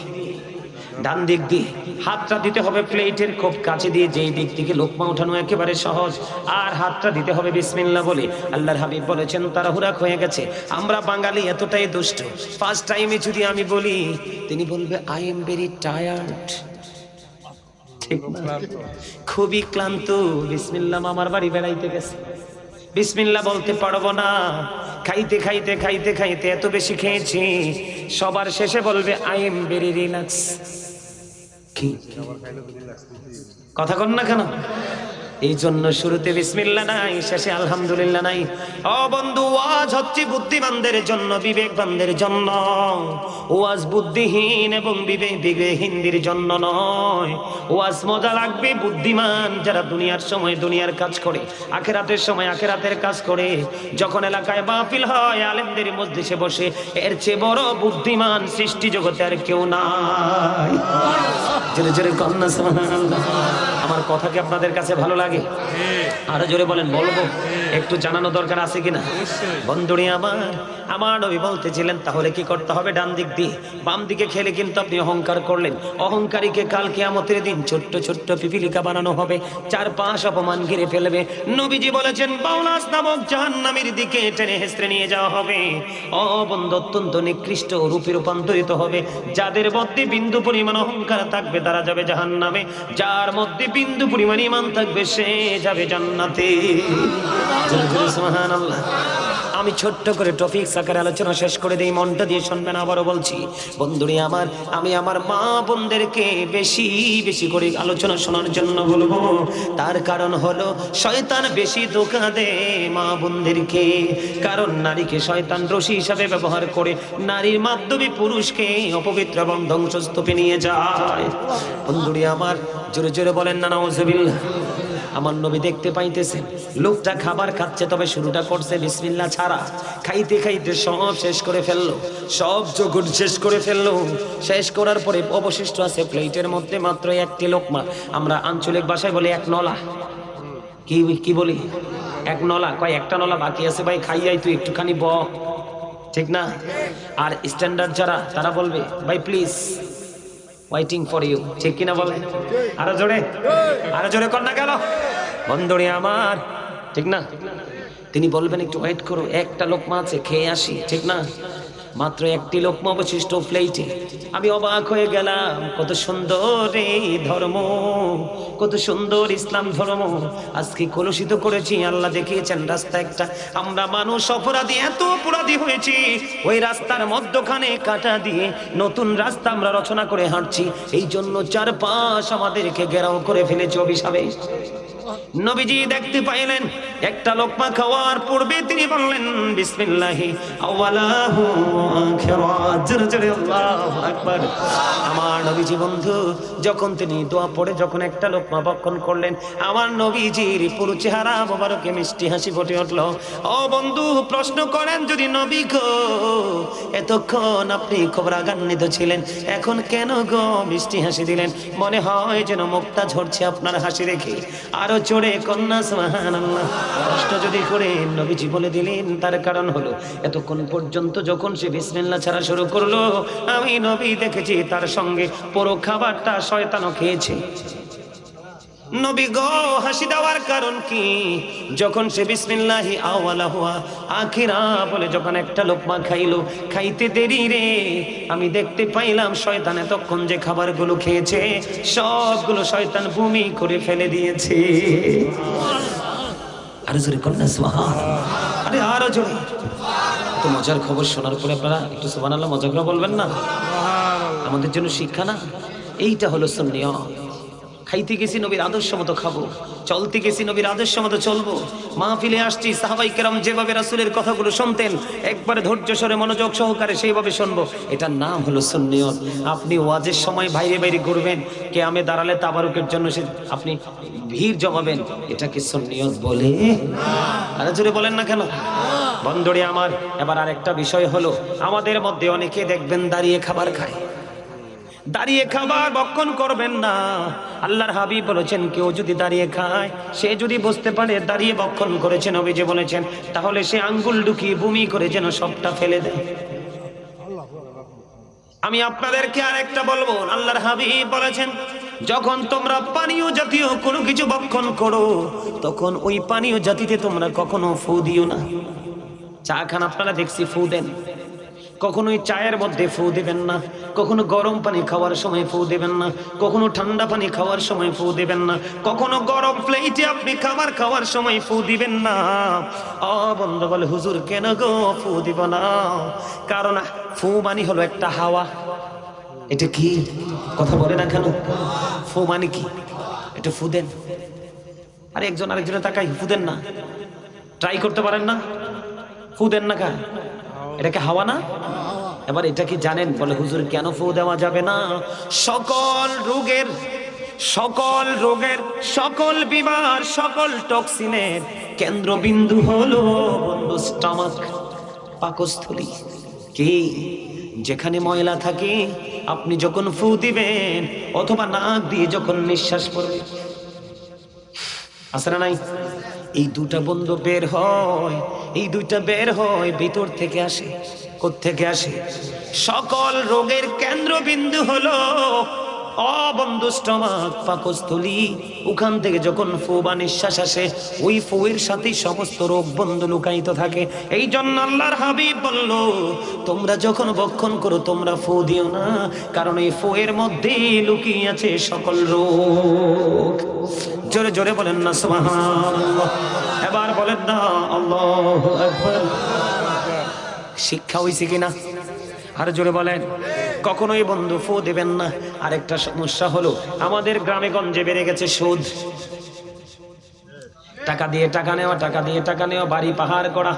ডান দিক দিয়ে। হাতটা দিতে হবে প্লেটের খুব কাছে দিয়ে, যেই দিক থেকে লোকমা উঠানো একেবারে সহজ, আর হাতটা দিতে হবে বিসমিল্লাহ বলে। আল্লাহর হাবিব বলেছেন তাড়াহুড়া হয়ে গেছে। আমরা বাঙালি এতটাই দুষ্ট, ফার্স্ট টাইমে যদি আমি বলি, তিনি বলবে আই এম ভেরি টায়ার্ড, ঠিক না? খুবই ক্লান্ত, বিসমিল্লাহ মামার বাড়ি বেড়াইতে গেছে, বিসমিল্লাহ বলতে পারবো না। খাইতে খাইতে খাইতে খাইতে এত বেশি খেয়েছি, সবার শেষে বলবে আই এম ভেরি রিল্যাক্স। কি কথা কন না কেন? এই জন্য শুরুতে বিসমিল্লাহ নাই, শেষে আলহামদুলিল্লাহ নাই। ও বন্ধু, ওয়াজ হচ্ছে বুদ্ধিমানদের জন্য, বিবেকবানদের জন্য। ওয়াজ বুদ্ধিহীন এবং বিবেকহীনদের জন্য নয়। ওয়াজ মজা লাগবে বুদ্ধিমান যারা দুনিয়ার সময় দুনিয়ার কাজ করে, আখিরাতের সময় আখিরাতের কাজ করে। যখন এলাকায় মাহফিল হয়, আলেমদের মজলিসে বসে, এর চেয়ে বড় বুদ্ধিমান সৃষ্টি জগতে আর কেউ নাই। জোরে জোরে কন্যা সুবহানাল্লাহ। আমার কথা কি আপনাদের কাছে ভালো লাগে? আরো জোরে বলেন। বলবো, একটু জানানো দরকার আছে কিনা? বন্ধুরে আমার নবী বলতেছিলেন তাহলে কি করতে হবে? ডান দিক দিয়ে। বাম দিকে খেলে কিন্তু আপনি অহংকার করলেন। অহংকারীকে কাল কিয়ামতের দিন ছোট্ট ছোট্ট পিপিলিকা বানানো হবে, চারপাশ অপমান ঘিরে ফেলবে। নবীজি বলেছেন বাউলাস নামক জাহান্নামের দিকে টেনে হেসড়ে নিয়ে যাওয়া হবে। ও বন্ধু, অত্যন্ত নিকৃষ্ট রূপে রূপান্তরিত হবে। যাদের মধ্যে বিন্দু পরিমাণ অহংকার থাকবে তারা যাবে জাহান্নামে, যার মধ্যে বিন্দু পরিমাণ ঈমান থাকবে সে যাবে জান্নাতে। সুবহানাল্লাহ। আমি ছোট্ট করে টপিক আকারে আলোচনা শেষ করে দিই, মনটা দিয়ে শুনবেন। আবারও বলছি বন্ধুরে আমি আমার মা বোনদেরকে বেশি বেশি করে আলোচনা শোনার জন্য বলবো। তার কারণ হলো শয়তান বেশি ধোঁকা দেয় মা বোনদেরকে, কারণ নারীকে শয়তান রশি হিসাবে ব্যবহার করে নারীর মাধ্যমে পুরুষকে অপবিত্র এবং ধ্বংসস্তূপে নিয়ে যায়। বন্ধুরে জোরে জোরে বলেন না নাউজুবিল্লাহ। আমার নবী দেখতে পাইতেছেন লোকটা খাবার খাচ্ছে, তবে শুরুটা করছে বিসমিল্লাহ ছাড়া। খাইতে খাইতে সব শেষ করে ফেললো, সব যখন শেষ করে ফেললো, শেষ করার পরে অবশিষ্ট আছে প্লেটের মধ্যে মাত্র একটি লোকমা। আমরা আঞ্চলিক ভাষায় বলি এক নলা। কি বলি? এক নলা। কয় একটা নলা বাকি আছে ভাই, খাইয়াই তুই একটুখানি ব, ঠিক না? আর স্ট্যান্ডার্ড যারা তারা বলবে ভাই প্লিজ ওয়েটিং ফর ইউ, ঠিক কিনা বলে? আরো জোরে কর না গেল বন্ধুরে আমার, ঠিক না? তিনি বলবেন একটু ওয়েট করো, একটা লোকমা আছে খেয়ে আসি, ঠিক না? মাত্র একটি লোকমা অবশিষ্ট প্লেটে। আমি অবাক হয়ে গেলাম, কত সুন্দর এই ধর্ম, কত সুন্দর ইসলাম ধর্ম। আজকে কলুষিত করেছি, আল্লাহ দেখিয়েছেন রাস্তা একটা। আমরা মানুষ অপরাধী, এত অপরাধী হয়েছি, ওই রাস্তার মধ্যখানে কাটা দিয়ে নতুন রাস্তা আমরা রচনা করে হাঁটছি। এই জন্য চারপাশ আমাদেরকে ঘেরাও করে ফেলেছে অভিশাপে। নবীজি দেখতে পাইলেন একটা লোকমা খাওয়ার পূর্বে তিনি বললেন বিসমিল্লাহি আওয়ালাহু আখিরা, জোরে জোরে আল্লাহু আকবার। আমার নবীজি বন্ধু যখন তিনি দোয়া পড়ে যখন একটা লোকমা ভক্ষণ করলেন, আমার নবীজির পুরো চেহারা মোবারকে মিষ্টি হাসি ফুটে উঠল। ও বন্ধু, প্রশ্ন করেন যদি নবী গো, এতক্ষণ আপনি খুব রাগান্বিত ছিলেন, এখন কেন গো মিষ্টি হাসি দিলেন? মনে হয় যেন মুক্তা ঝরছে আপনার হাসি দেখে। আরো জোরে কন্যা সুবহানাল্লাহ। কষ্ট যদি করে নবীজি বলে দিলেন, তার কারণ হলো এতক্ষণ পর্যন্ত যখন সে বিসমিল্লাহ ছাড়া শুরু করলো, আমি নবী দেখেছি তার সঙ্গে পুরো খাবারটা শয়তানও খেয়েছে। নবী গো হাসি দেওয়ার কারণ কি? যখন সে বিসমিল্লাহি আওয়ালাহু আখিরা বলে যখন একটা লোকমা খাইলো, খাইতে দেরি রে আমি দেখতে পাইলাম শয়তান এতক্ষণ যে খাবারগুলো খেয়েছে সবগুলো শয়তান বমি করে ফেলে দিয়েছে। আরো জোরে কন্যা সুবহানাল্লাহ। আরে আরো জোরে। তো মজার খবর শোনার পরে আপনারা একটু সুবহানাল্লাহ মজা করে বলবেন না? আমাদের জন্য শিক্ষা না? এইটা হলো সুন্নিয়ত। খাইতে গেছি নবীর আদর্শ মতো খাবো, চলতে গেছি নবীর আদর্শ মতো চলবো। মাহফিলে আসছি, সাহাবাই কেরাম যেভাবে রাসূলের কথাগুলো শুনতেন একবারে ধৈর্য সরে মনোযোগ সহকারে সেইভাবে শুনবো। এটার নাম হলো সুন্নিয়ত। আপনি ওয়াজের সময় বাইরে বাইরে ঘুরবেন, কিয়ামে দাঁড়ালে তাবারুকের জন্য সে আপনি ভিড় জমাবেন, এটাকে সুন্নিয়ত বলে? আরে জোরে বলেন না কেন? বন্ধুরে আমার, এবার আরেকটা বিষয় হলো আমাদের মধ্যে অনেকে দেখবেন দাঁড়িয়ে খাবার খায়। দাঁড়িয়ে খাবার ভক্ষণ করবেন না। আল্লাহর হাবিব বলেছেন কেউ যদি দাঁড়িয়ে খায়, সে যদি বুঝতে পারে দাঁড়িয়ে ভক্ষণ করেছে, নবীজি বলেছেন তাহলে সে আঙ্গুল ঢুকিয়ে বমি করে যেন সবটা ফেলে দেয়। আমি আপনাদেরকে আরেকটা বলবো, আল্লাহর হাবিব বলেছেন যখন তোমরা পানীয় জাতীয় কোনো কিছু ভক্ষণ করো, তখন ওই পানীয় জাতিতে তোমরা কখনো ফু দিও না। চা খান আপনারা দেখছি ফু দেন, কখনোই চায়ের মধ্যে ফু দিবেন না, কখনো গরম পানি খাওয়ার সময় ফু দিবেন না, কখনো ঠান্ডা পানি খাওয়ার সময় ফু দিবেন না, কখনো গরম প্লেটে আপনি খাবার খাওয়ার সময় ফু দিবেন না। ও বন্ধু বলে হুজুর কেন গো ফু দিব না? কারণ ফু মানে হলো একটা হাওয়া। এটা কি কথা বলে না কেন? ফু মানে কি? এটা ফু দেন। আরে একজন আরেকজনের তাকাই ফু দেন না, ট্রাই করতে পারেন না? ফু দেন না কেন? এটাকে হাওয়া না? এবার এটা কি জানেন বলে হুজুর কেন ফু দেওয়া যাবে না? সকল রোগের সকল বিমার সকল টক্সিনের কেন্দ্রবিন্দু হলো বন্ধু স্টমাক, পাকস্থলী। কি যেখানে ময়লা থাকে আপনি যখন ফু দিবেন অথবা নাক দিয়ে যখন নিঃশ্বাস পড়বেন, আছে না নাই? এই দুটা বন্ধু বের হয়, এই দুইটা বের হয় ভিতর থেকে আসে। কোত্থেকে আসে? সকল রোগের কেন্দ্রবিন্দু হলো বন্ধু স্টমাক, পাকস্থলী। ওখান থেকে যখন ফু বা নিঃশ্বাস আসে ওই ফুয়ের সাথে সমস্ত রোগ বন্ধু লুকায়িত থাকে। এই জন্য আল্লাহর হাবিব বলল তোমরা যখন ভক্ষণ করো তোমরা ফু দিও না, কারণ এই ফুয়ের মধ্যে লুকিয়ে আছে সকল রোগ। জোরে জোরে বলেন না সুবহানাল্লাহ। এবার বলেন না আল্লাহু আকবার। শিক্ষা হইছে কিনা? আর জোরে বলেন। কখনোই বন্ধু ফু দেবেন না। আরেকটা সমস্যা হলো আমাদের গ্রামে গঞ্জে বেড়ে গেছে সুদ। টাকা দিয়ে টাকা নেওয়া, টাকা দিয়ে টাকা নেওয়া, বাড়ি পাহাড় করা।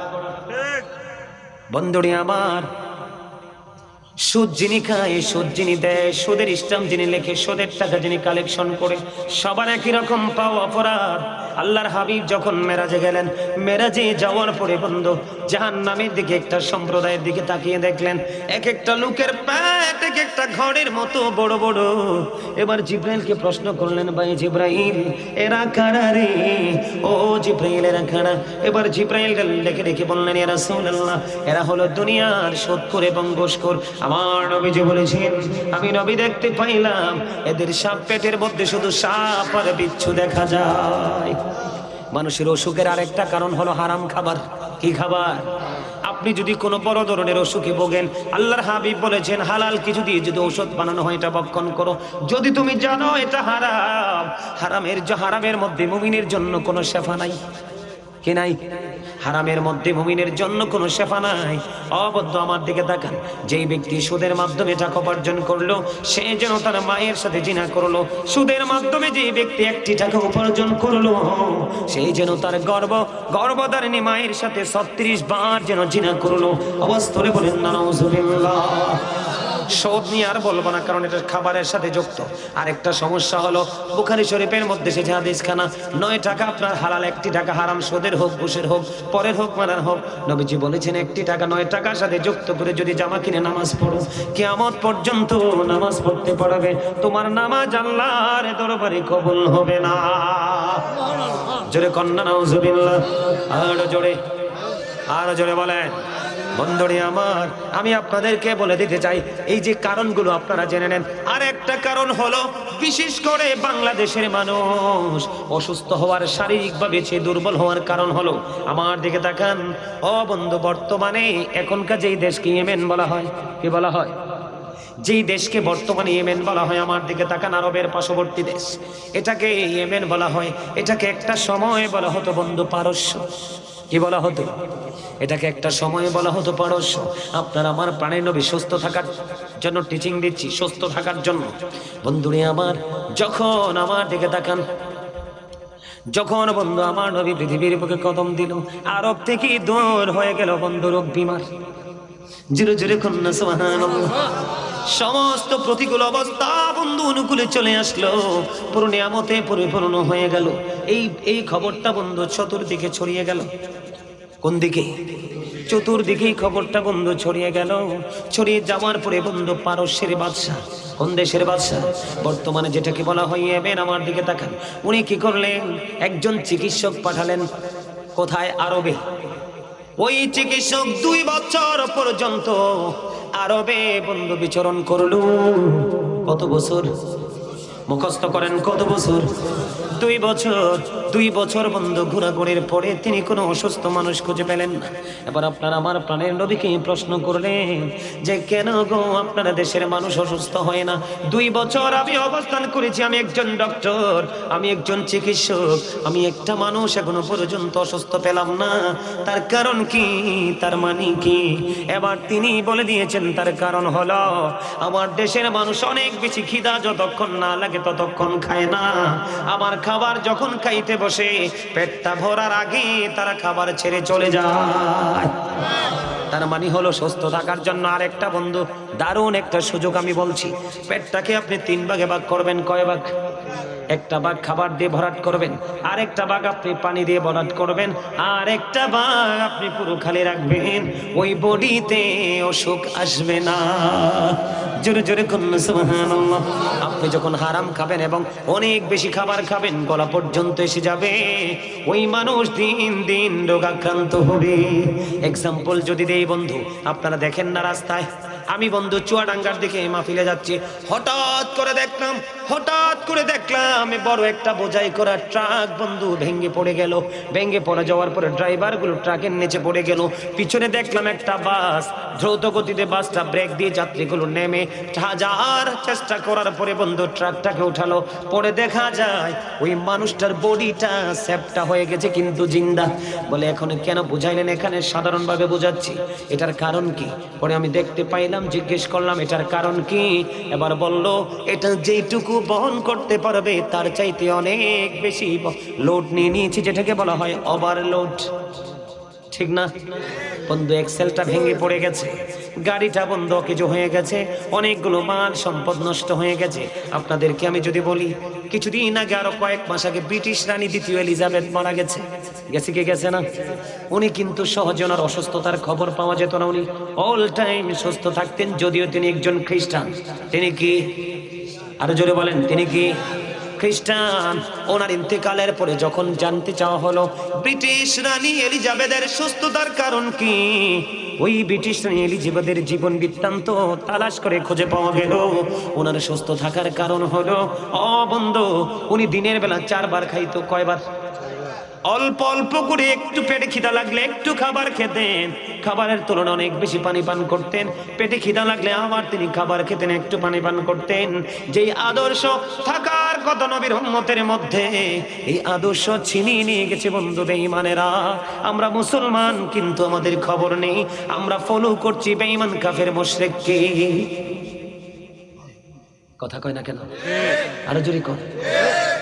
বন্ধুরি আমার, সুদ যিনি খায়, সুদ যিনি দেয়, সুদের স্ট্যাম্প যিনি লেখে, সুদের টাকা যিনি কালেকশন করে, সবার একই রকম পাওয়া অপরাধ। আল্লাহর হাবিব যখন মেরাজে গেলেন, মেরাজে যাওয়ার পরে বন্ধু জাহান্নামের দিকে একটা সম্প্রদায়ের দিকে তাকিয়ে দেখলেন এক একটা লোকের পেট এক একটা ঘরের মতো বড় বড়। এবার জিব্রাইলকে প্রশ্ন করলেন, ভাই জিব্রাইল এরা কারা রে? ও জিব্রাইল এরা কারা? এবার জিব্রাইল ডেকে ডেকে বললেন, ইয়া রাসূলুল্লাহ এরা হলো দুনিয়ার সুদখোর এবং ঘুষখোর। আমার নবীজি বলেছেন আমি নবী দেখতে পাইলাম এদের সাপ পেটের মধ্যে শুধু সাপ আর বিচ্ছু দেখা যায়। মানুষের অসুখের আরেকটা কারণ হলো হারাম খাবার। কি খাবার? আপনি যদি কোনো বড় ধরনের অসুখে ভোগেন, আল্লাহর হাবিব বলেছেন হালাল কিছু দিয়ে যদি ঔষধ বানানো হয় এটা ভক্ষণ করো। যদি তুমি জানো এটা হারাম, হারামের মধ্যে মুমিনের জন্য কোনো শেফা নাই। কি নাই? হারামের মধ্যে মুমিনের জন্য কোনো শেফা নাই। অবদ্ধ আমার দিকে তাকান, যেই ব্যক্তি সুদের মাধ্যমে টাকা উপার্জন করলো সে যেন তার মায়ের সাথে জিনা করলো। সুদের মাধ্যমে যে ব্যক্তি একটি টাকা উপার্জন করলো সেই যেন তার গর্ভধারিণী মায়ের সাথে 36 বার যেন জিনা করলো। অবস্থরে বলেন না নাউজুবিল্লাহ। সুদ নিয়ে আর বলবো না, কারণ এটা খাবারের সাথে যুক্ত। আরেকটা সমস্যা হলো বুখারী শরীফের মধ্যে সে হাদিসখানা, 9 টাকা আপনার হালাল, 1 টাকা হারাম। সুদের হোক, ঘুষের হোক, পরের হোক, মারার হোক, নবীজি বলেছেন 1 টাকা 9 টাকার সাথে যুক্ত করে যদি জামা কিনে নামাজ পড়ো, কিয়ামত পর্যন্ত নামাজ পড়তে পারবে, তোমার নামাজ আল্লাহর দরবারে কবুল হবে না। জোরে কন্না নাউজুবিল্লাহ। আরো জোরে বলেন। বন্ধুরে আমার, আমি আপনাদেরকে বলে দিতে চাই এই যে কারণগুলো আপনারা জেনে নেন। আর একটা কারণ হলো বিশেষ করে বাংলাদেশের মানুষ অসুস্থ হওয়ার, শারীরিকভাবে সে দুর্বল হওয়ার কারণ হলো, আমার দিকে তাকান ও বন্ধু, বর্তমানে এখনকার যেই দেশকে ইয়েমেন বলা হয়, কি বলা হয়? যেই দেশকে বর্তমানে ইয়েমেন বলা হয়, আমার দিকে তাকান, আরবের পার্শ্ববর্তী দেশ, এটাকে ইয়েমেন বলা হয়। এটাকে একটা সময় বলা হতো বন্ধু পারস্য। কি বলা হতো? এটাকে একটা সময় বলা হতো পারস্য। আপনার আমার প্রাণের নবী সুস্থ থাকার জন্য টিচিং দিচ্ছি, সুস্থ থাকার জন্য। বন্ধুরে আমার, যখন আমার দিকে তাকান, যখন বন্ধু আমার নবী পৃথিবীর বুকে কদম দিল, আরব থেকে দূর হয়ে গেল বন্ধু রোগ বিমার। জোরে জোরে কন্যা সুবহানাল্লাহ। সমস্ত প্রতিকূল অবস্থা বন্ধু অনুকূলে চলে আসলো, পুরো নিয়ামতে পরিপূর্ণ হয়ে গেল। এই খবরটা বন্ধু চতুর্দিকে ছড়িয়ে গেল। কোন দিকে? চতুর্দিকেই খবরটা বন্ধু ছড়িয়ে গেল। ছড়িয়ে যাওয়ার পরে বন্ধু পারস্যের বাদশা, কোন দেশের বাদশা? বর্তমানে যেটাকে বলা হয় ইয়েমেন। আমার দিকে তাকান, উনি কি করলেন? একজন চিকিৎসক পাঠালেন। কোথায়? আরবে। ওই চিকিৎসক 2 বছর পর্যন্ত আরবে বন্ধু বিচরণ করল। কত বছর? মুখস্থ করেন, কত বছর? 2 বছর। 2 বছর বন্ধু ঘোরাঘুরির পরে তিনি কোনো অসুস্থ মানুষ খুঁজে পেলেন না। এবার আপনার আমার প্রাণের নবীকে প্রশ্ন করলেন যে কেন গো আপনারা দেশের মানুষ অসুস্থ হয় না? 2 বছর আমি অবস্থান করেছি, আমি একজন ডক্টর, আমি একজন চিকিৎসক, আমি একটা মানুষ এখনো পর্যন্ত অসুস্থ পেলাম না। তার কারণ কি? তার মানে কি? এবার তিনি বলে দিয়েছেন তার কারণ হলো আমার দেশের মানুষ অনেক বেশি খিদা যতক্ষণ না লাগে ততক্ষণ খায় না। আমার খাবার যখন খাইতে বসে পেটটা ভরার আগে তারা খাবার ছেড়ে চলে যায়। তার মানে হলো সুস্থ থাকার জন্য আরেকটা বন্ধু দারুণ একটা সুযোগ আমি বলছি। পেটটাকে আপনি 3 ভাগে ভাগ করবেন। কয় ভাগ? একটা ভাগ খাবার দিয়ে ভরাট করবেন, আরেকটা ভাগ আপনি পানি দিয়ে ভরাট করবেন, আর একটা ভাগ আপনি পুরো খালি রাখবেন। ওই বডিতে অসুখ আসবে না। জোরে জোরে কন্যা সুবহানাল্লাহ। আপনি যখন হারাম খাবেন এবং অনেক বেশি খাবার খাবেন, গলা পর্যন্ত এসে যাবে, ওই মানুষ দিন দিন রোগাক্রান্ত হবে। এক্সাম্পল যদি দেই বন্ধু, আপনারা দেখেন না রাস্তায়, আমি বন্ধু চুয়াডাঙ্গার দিকে মাহফিলে যাচ্ছি, হঠাৎ করে দেখলাম বড় একটা বোঝাই করা ট্রাক বন্ধু ভেঙে পড়ে গেল। ভেঙে পড়ে যাওয়ার পরে ড্রাইভার গুলো ট্রাকের নিচে পড়ে গেল। পিছনে দেখলাম একটা বাস, দ্রুত গতিতে বাসটা ব্রেক দিয়ে যাত্রীগুলো নেমে হাজার চেষ্টা করার পরে বন্ধু ট্রাকটাকে উঠালো। পরে দেখা যায় ওই মানুষটার বডিটা সেপটা হয়ে গেছে কিন্তু জিন্দা। বলে এখন কেন বুঝাইলেন? এখানে সাধারণভাবে বোঝাচ্ছি, এটার কারণ কি? পরে আমি দেখতে পাইলাম, জিজ্ঞেস করলাম এটার কারণ কি? এবার বলল এটা যেইটুকু বহন করতে পারবে তার চাইতে অনেক বেশি লোড নিয়ে নিয়েছি, যেটাকে বলা হয় ওভারলোড। ঠিক না বন্ধু? এক্সেলটা ভেঙে পড়ে গেছে, গাড়িটা বন্ধ কিছু হয়ে গেছে, অনেকগুলো মাল সম্পদ নষ্ট হয়ে গেছে। আপনাদেরকে আমি যদি বলি, কিছুদিন আগে, আরো কয়েক মাস আগে ব্রিটিশ রানী 2য় এলিজাবেথ মারা গেছে। গেছে কি গেছে না? উনি কিন্তু সহজে ওনার অসুস্থতার খবর পাওয়া যেত না। উনি অল টাইম সুস্থ থাকতেন, যদিও তিনি একজন খ্রিস্টান। তিনি কি? আরো জোরে বলেন, তিনি কি? খ্রিস্টান। ওনার ইন্তেকালের পরে যখন জানতে চাওয়া হলো ব্রিটিশ রানী এলিজাবেথের সুস্থতার কারণ কি, ওই ব্রিটিশ রানী এলিজাবেথের জীবন বৃত্তান্ত তালাশ করে খুঁজে পাওয়া গেল ওনার সুস্থ থাকার কারণ হলো বন্ধু উনি দিনের বেলা 4 বার খাইতো। কয়বার? অল্প অল্প করে একটু পেটে খিদা লাগলে একটু খাবার খেতেন, খাবারের তুলনায় অনেক বেশি পানি পান করতেন। পেটে খিদা লাগলে আবার তিনি খাবার খেতেন, একটু পানি পান করতেন। যেই আদর্শ থাকার কথা নবীর উম্মতের মধ্যে, এই আদর্শ ছিনিয়ে নিয়ে গেছে বন্ধু বেঈমানেরা। আমরা মুসলমান কিন্তু আমাদের খবর নেই, আমরা ফলো করছি বেঈমান কাফের মুশরিককে। কথা কয় না কেন? আরো জোরে কর।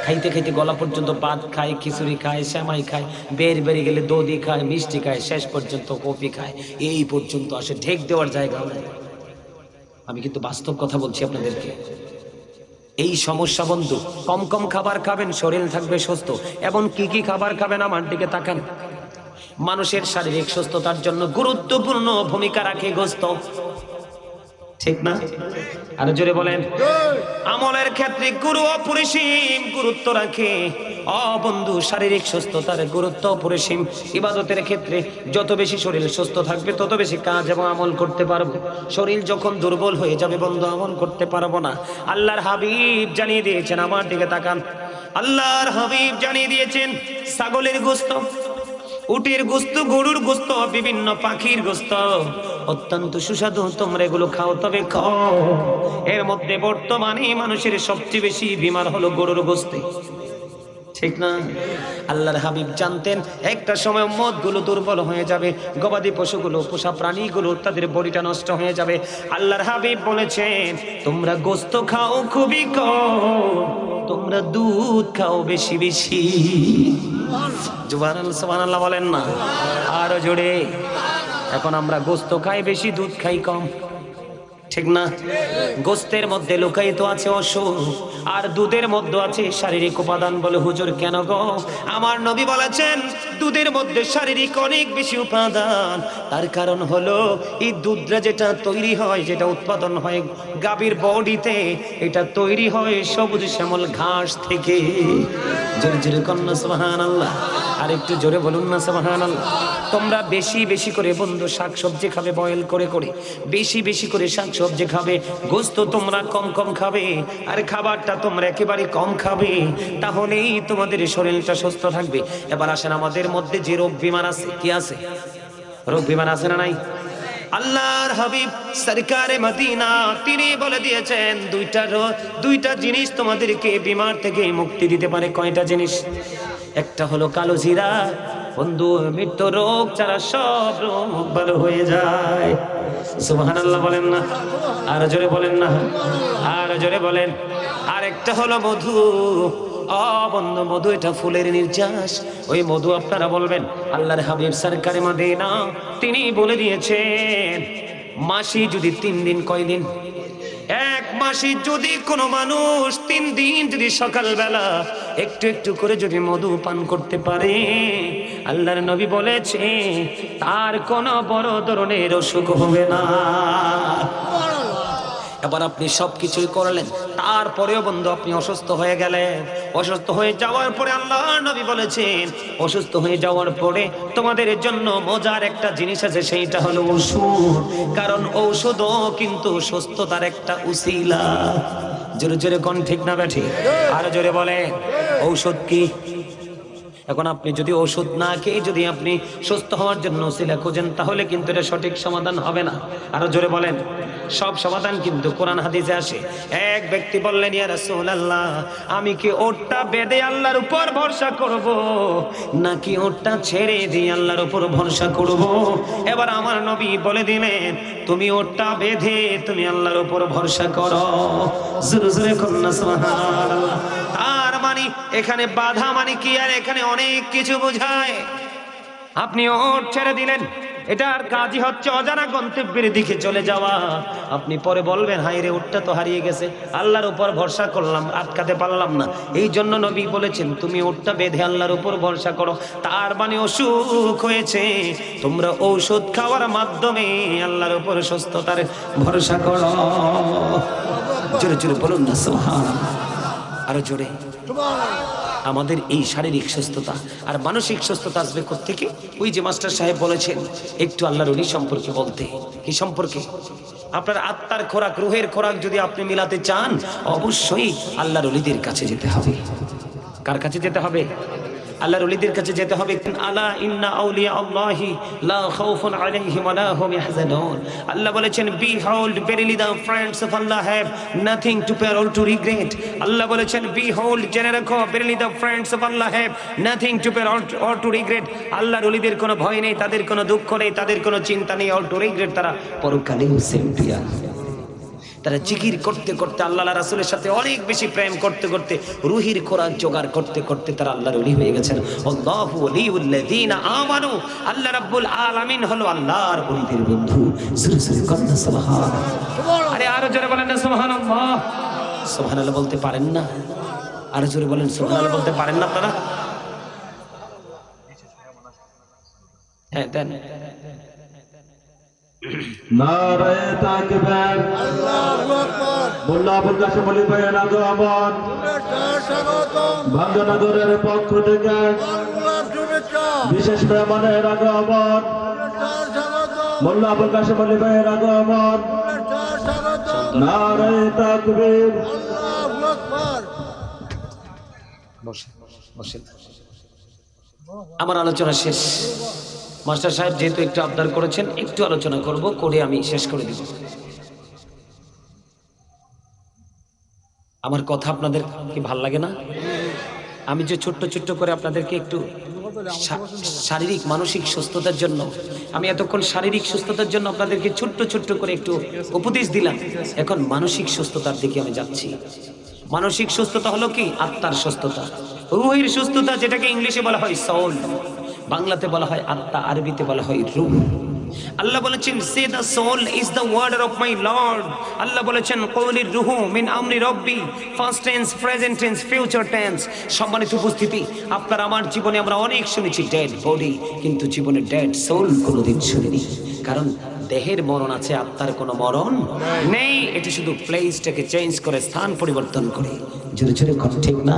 খাইতে খাইতে গলা পর্যন্ত ভাত খায়, খিচুড়ি খায়, সেমাই খায়, বেরিয়ে গেলে দধি খায়, মিষ্টি খায়, শেষ পর্যন্ত কফি খায়। এই পর্যন্ত আসে, ঢেক দেওয়ার জায়গা নাই। আমি কিন্তু বাস্তব কথা বলছি আপনাদেরকে। এই সমস্যা বন্ধু। কম কম খাবার খাবেন, শরীর থাকবে সুস্থ। এবং কি কি খাবার খাবেন আমার দিকে তাকান। মানুষের শারীরিক সুস্থতার জন্য গুরুত্বপূর্ণ ভূমিকা রাখে গোশত, ঠিক না? আরো জোরে বলেন। আমলের ক্ষেত্রে গুরু অপরিসীম গুরুত্ব রাখে। বন্ধু, শারীরিক সুস্থতার গুরুত্ব অপরিসীম। ইবাদতের ক্ষেত্রে যত বেশি শরীর সুস্থ থাকবে তত বেশি কাজ এবং আমল করতে পারবো। শরীর যখন দুর্বল হয়ে যাবে বন্ধু, আমল করতে পারবো না। আল্লাহর হাবিব জানিয়ে দিয়েছেন, আমার দিকে তাকান। আল্লাহর হাবিব জানিয়ে দিয়েছেন, ছাগলের গোশত, উটের গোশত, গরুর গোশত, বিভিন্ন পাখির গোশত অত্যন্ত সুস্বাদু, তোমরা এগুলো খাও, তবে খাও। এর মধ্যে বর্তমানে মানুষের সবচেয়ে বেশি বিমার হলো গরুর গোশতে, ঠিক না? আল্লাহর হাবিব জানতেন একটা সময় উম্মতগুলো দুর্বল হয়ে যাবে, গবাদি পশুগুলো, পোষা প্রাণীগুলো, তাদের বডিটা নষ্ট হয়ে যাবে। আল্লাহর হাবিব বলেছেন, তোমরা গোশত খাও খুবই কম, তোমরা দুধ খাও বেশি বেশি। সুবহানাল্লাহ বলেন না? আরো জোরে। এখন আমরা গোশত খাই বেশি, দুধ খাই কম, ঠিক না? গোশতের মধ্যে লুকায়িত আছে অসুখ, আর দুধের মধ্যে আছে শারীরিক উপাদান। বলে হুজুর কেন গো? আমার নবী বলেছেন দুধের মধ্যে শারীরিক অনেক বেশি উপাদান। তার কারণ হলো এই দুধটা যেটা তৈরি হয়, যেটা উৎপাদন হয় গাভীর বডিতে, এটা তৈরি হয় সবুজ শ্যামল ঘাস থেকে। জোরে জোরে কন্যা সুবহানাল্লাহ। আর একটু জোরে বলুন না সুবহানাল্লাহ। তোমরা বেশি বেশি করে বন্ধু শাকসবজি খাবে, বয়েল করে করে বেশি বেশি করে শাকসবজি খাবে। গোশত তোমরা কম কম খাবে, আর খাবারটা তোমরা একেবারে কম খাবে, তাহলেই তোমাদের শরীরটা সুস্থ থাকবে। এবার আসেন, আমাদের মধ্যে যে রোগ বিমার আছে, কি আছে? রোগ বিমার আছে না নাই? আল্লাহর হাবিব সরকারে মদিনা তিনি বলে দিয়েছেন, দুইটা জিনিস তোমাদেরকে বিমার থেকে মুক্তি দিতে পারে। কয়টা জিনিস? একটা হলো কালো জিরা। বন্ধু, মৃত্যু রোগ ছাড়া সব রোগ ভালো হয়ে যায়। সুবহানাল্লাহ বলেন না? আর জোরে বলেন না? আর জোরে বলেন। আর একটা হলো মধু। বন্ধু, মধু এটা ফুলের নির্যাস। ওই মধু আপনারা বলবেন, আল্লাহর হাবিব সরকারে মদিনা তিনি বলে দিয়েছেন, মাসি যদি 3 দিন, কয় দিন? এক মাসে যদি কোনো মানুষ 3 দিন যদি সকালবেলা একটু একটু করে যদি মধু পান করতে পারে, আল্লাহর নবী বলেছে তার কোনো বড় ধরনের অসুখ হবে না। এবার আপনি সবকিছুই করলেন, তারপরেও বন্ধু আপনি অসুস্থ হয়ে গেলেন। অসুস্থ হয়ে যাওয়ার পরে আল্লাহর নবী বলেছেন, অসুস্থ হয়ে যাওয়ার পরে তোমাদের জন্য মজার একটা জিনিস আছে, সেইটা হলো ঔষধ। কারণ ঔষধও কিন্তু সুস্থতার একটা উসিলা। জোরে জোরে কোন, ঠিক না ব্যাঠি? আর জোরে বলে, ঔষধ কি? এখন আপনি যদি ওষুধ না খেয়ে যদি আপনি সুস্থ হওয়ার জন্য উসিলা খোঁজেন, তাহলে কিন্তু এটা সঠিক সমাধান হবে না। আরো জোরে বলেন। সব সমাধান কিন্তু কোরআন হাদিসে আসে। এক ব্যক্তি বললেন, ইয়া রাসূলুল্লাহ, আমি কি ওটটা বেঁধে আল্লাহর উপর ভরসা করব, নাকি ওটটা ছেড়ে দিয়ে আল্লাহর উপর ভরসা করব? এবার আমার নবী বলে দিলেন, তুমি ওটটা বেঁধে তুমি আল্লাহর উপর ভরসা করো। জোরে জোরে কন্যা সুবহানাল্লাহ। আর মানে এখানে বাধা মানে কি? আর এখানে অনেক কিছু বোঝায়। আপনি ওট ছেড়ে দিলেন, এটার কাজই হচ্ছে অজানা গন্তব্যের দিকে চলে যাওয়া। আপনি পরে বলবেন, হায় রে, ওটটা তো হারিয়ে গেছে, আল্লাহর উপর ভরসা করলাম, আটকাতে পারলাম না। এই জন্য নবী বলেছেন, তুমি ওটটা বেঁধে আল্লাহর উপর ভরসা করো। তার মানে অসুখ হয়েছে, তোমরা ঔষধ খাওয়ার মাধ্যমে আল্লাহর উপর সুস্থতার ভরসা করো। জোরে জোরে বলুন না সুবহানাল্লাহ। আরো জোরে। আমাদের এই শারীরিক সুস্থতা আর মানসিক সুস্থতা আসবে কোত্থেকে? ওই যে মাস্টার সাহেব বলেছেন একটু আল্লাহর ওলি সম্পর্কে বলতে। কি সম্পর্কে? আপনার আত্মার খোরাক, রুহের খোরাক যদি আপনি মিলাতে চান, অবশ্যই আল্লাহর ওলিদের কাছে যেতে হবে। কার কাছে যেতে হবে? আল্লাহর ওলিদের কাছে যেতে হবে। আলা ইন্না আউলিয়া আল্লাহি লা খাউফুন আলাইহিম ওয়া লা হুম ইয়াহজানুন। আল্লাহ বলেছেন behold verily the friends of Allah have nothing to fear or to regret। আল্লাহ বলেছেন behold জেনে রাখো verily the friends of Allah have nothing to fear or to regret। আল্লাহর ওলিদের কোনো ভয় নেই, তাদের কোনো দুঃখ নেই, তাদের কোনো চিন্তা নেই, or to regret। তারা পরকালেও সেম্পিয়ার। তারা জিকির করতে করতে আল্লাহ রাসূলের সাথে অনেক বেশি প্রেম করতে করতে রুহির খোরাক জোগাড় করতে করতে তারা আল্লাহর ওলি হয়ে গেছেন। আল্লাহু ওয়ালিউল্লাযিনা আমানু। আল্লাহ রাব্বুল আলামিন হলো আল্লাহর ওলিদের বন্ধু। জোরে জোরে কন্না সুবহানাল্লাহ। আরে আরো জোরে বলেন না সুবহানাল্লাহ। সুবহানাল্লাহ বলতে পারেন না? আরো জোরে বলেন সুবহানাল্লাহ বলতে পারেন না আপনারা? হ্যাঁ দেন। নারায়ে তাকবীর, আল্লাহু আকবার। মোল্লা আবুল কাশেম আলী ভাইয়ের আগমন, ভাঙ্গনগরের পক্ষ থেকে বিশেষ মেহমানের আগমন, মোল্লা আবুল কাশেম আলী ভাইয়ের আগমন। নারায়ে তাকবীর, আল্লাহু আকবার। বসেন। আমার আলোচনা শেষ। মাস্টার সাহেব যেহেতু একটু আবদার করেছেন, একটু আলোচনা করব, করে আমি শেষ করে দিব। আমার কথা আপনাদের কি ভাল লাগে না? আমি যে ছোট্ট ছোট্ট করে আপনাদেরকে একটু শারীরিক মানসিক সুস্থতার জন্য, আমি এতক্ষণ শারীরিক সুস্থতার জন্য আপনাদেরকে ছোট্ট ছোট্ট করে একটু উপদেশ দিলাম। এখন মানসিক সুস্থতার দিকে আমি যাচ্ছি। মানসিক সুস্থতা হলো কি? আত্মার সুস্থতা, রুহের সুস্থতা, যেটাকে ইংলিশে বলা হয় সোল, বাংলাতে বলা হয় আত্মা, আরবিতে বলা হয় রূহ। আল্লাহ বলেছেন say the soul is the word of my lord. Allah বলেছেন কওলির রূহু মিন আমরি রব্বি, first tense, present tense, future tense. সম্মানিত উপস্থিতি, আপনার আমার জীবনে আমরা অনেক শুনেছি ডেড বডি, কিন্তু জীবনে ডেড সোল কোনোদিন শুনিনি। কারণ দেহের মরণ আছে, আত্মার কোনো মরণ নেই। এটি শুধু প্লেসটাকে চেঞ্জ করে, স্থান পরিবর্তন করে। জোরে জোরে কথা ঠিক না?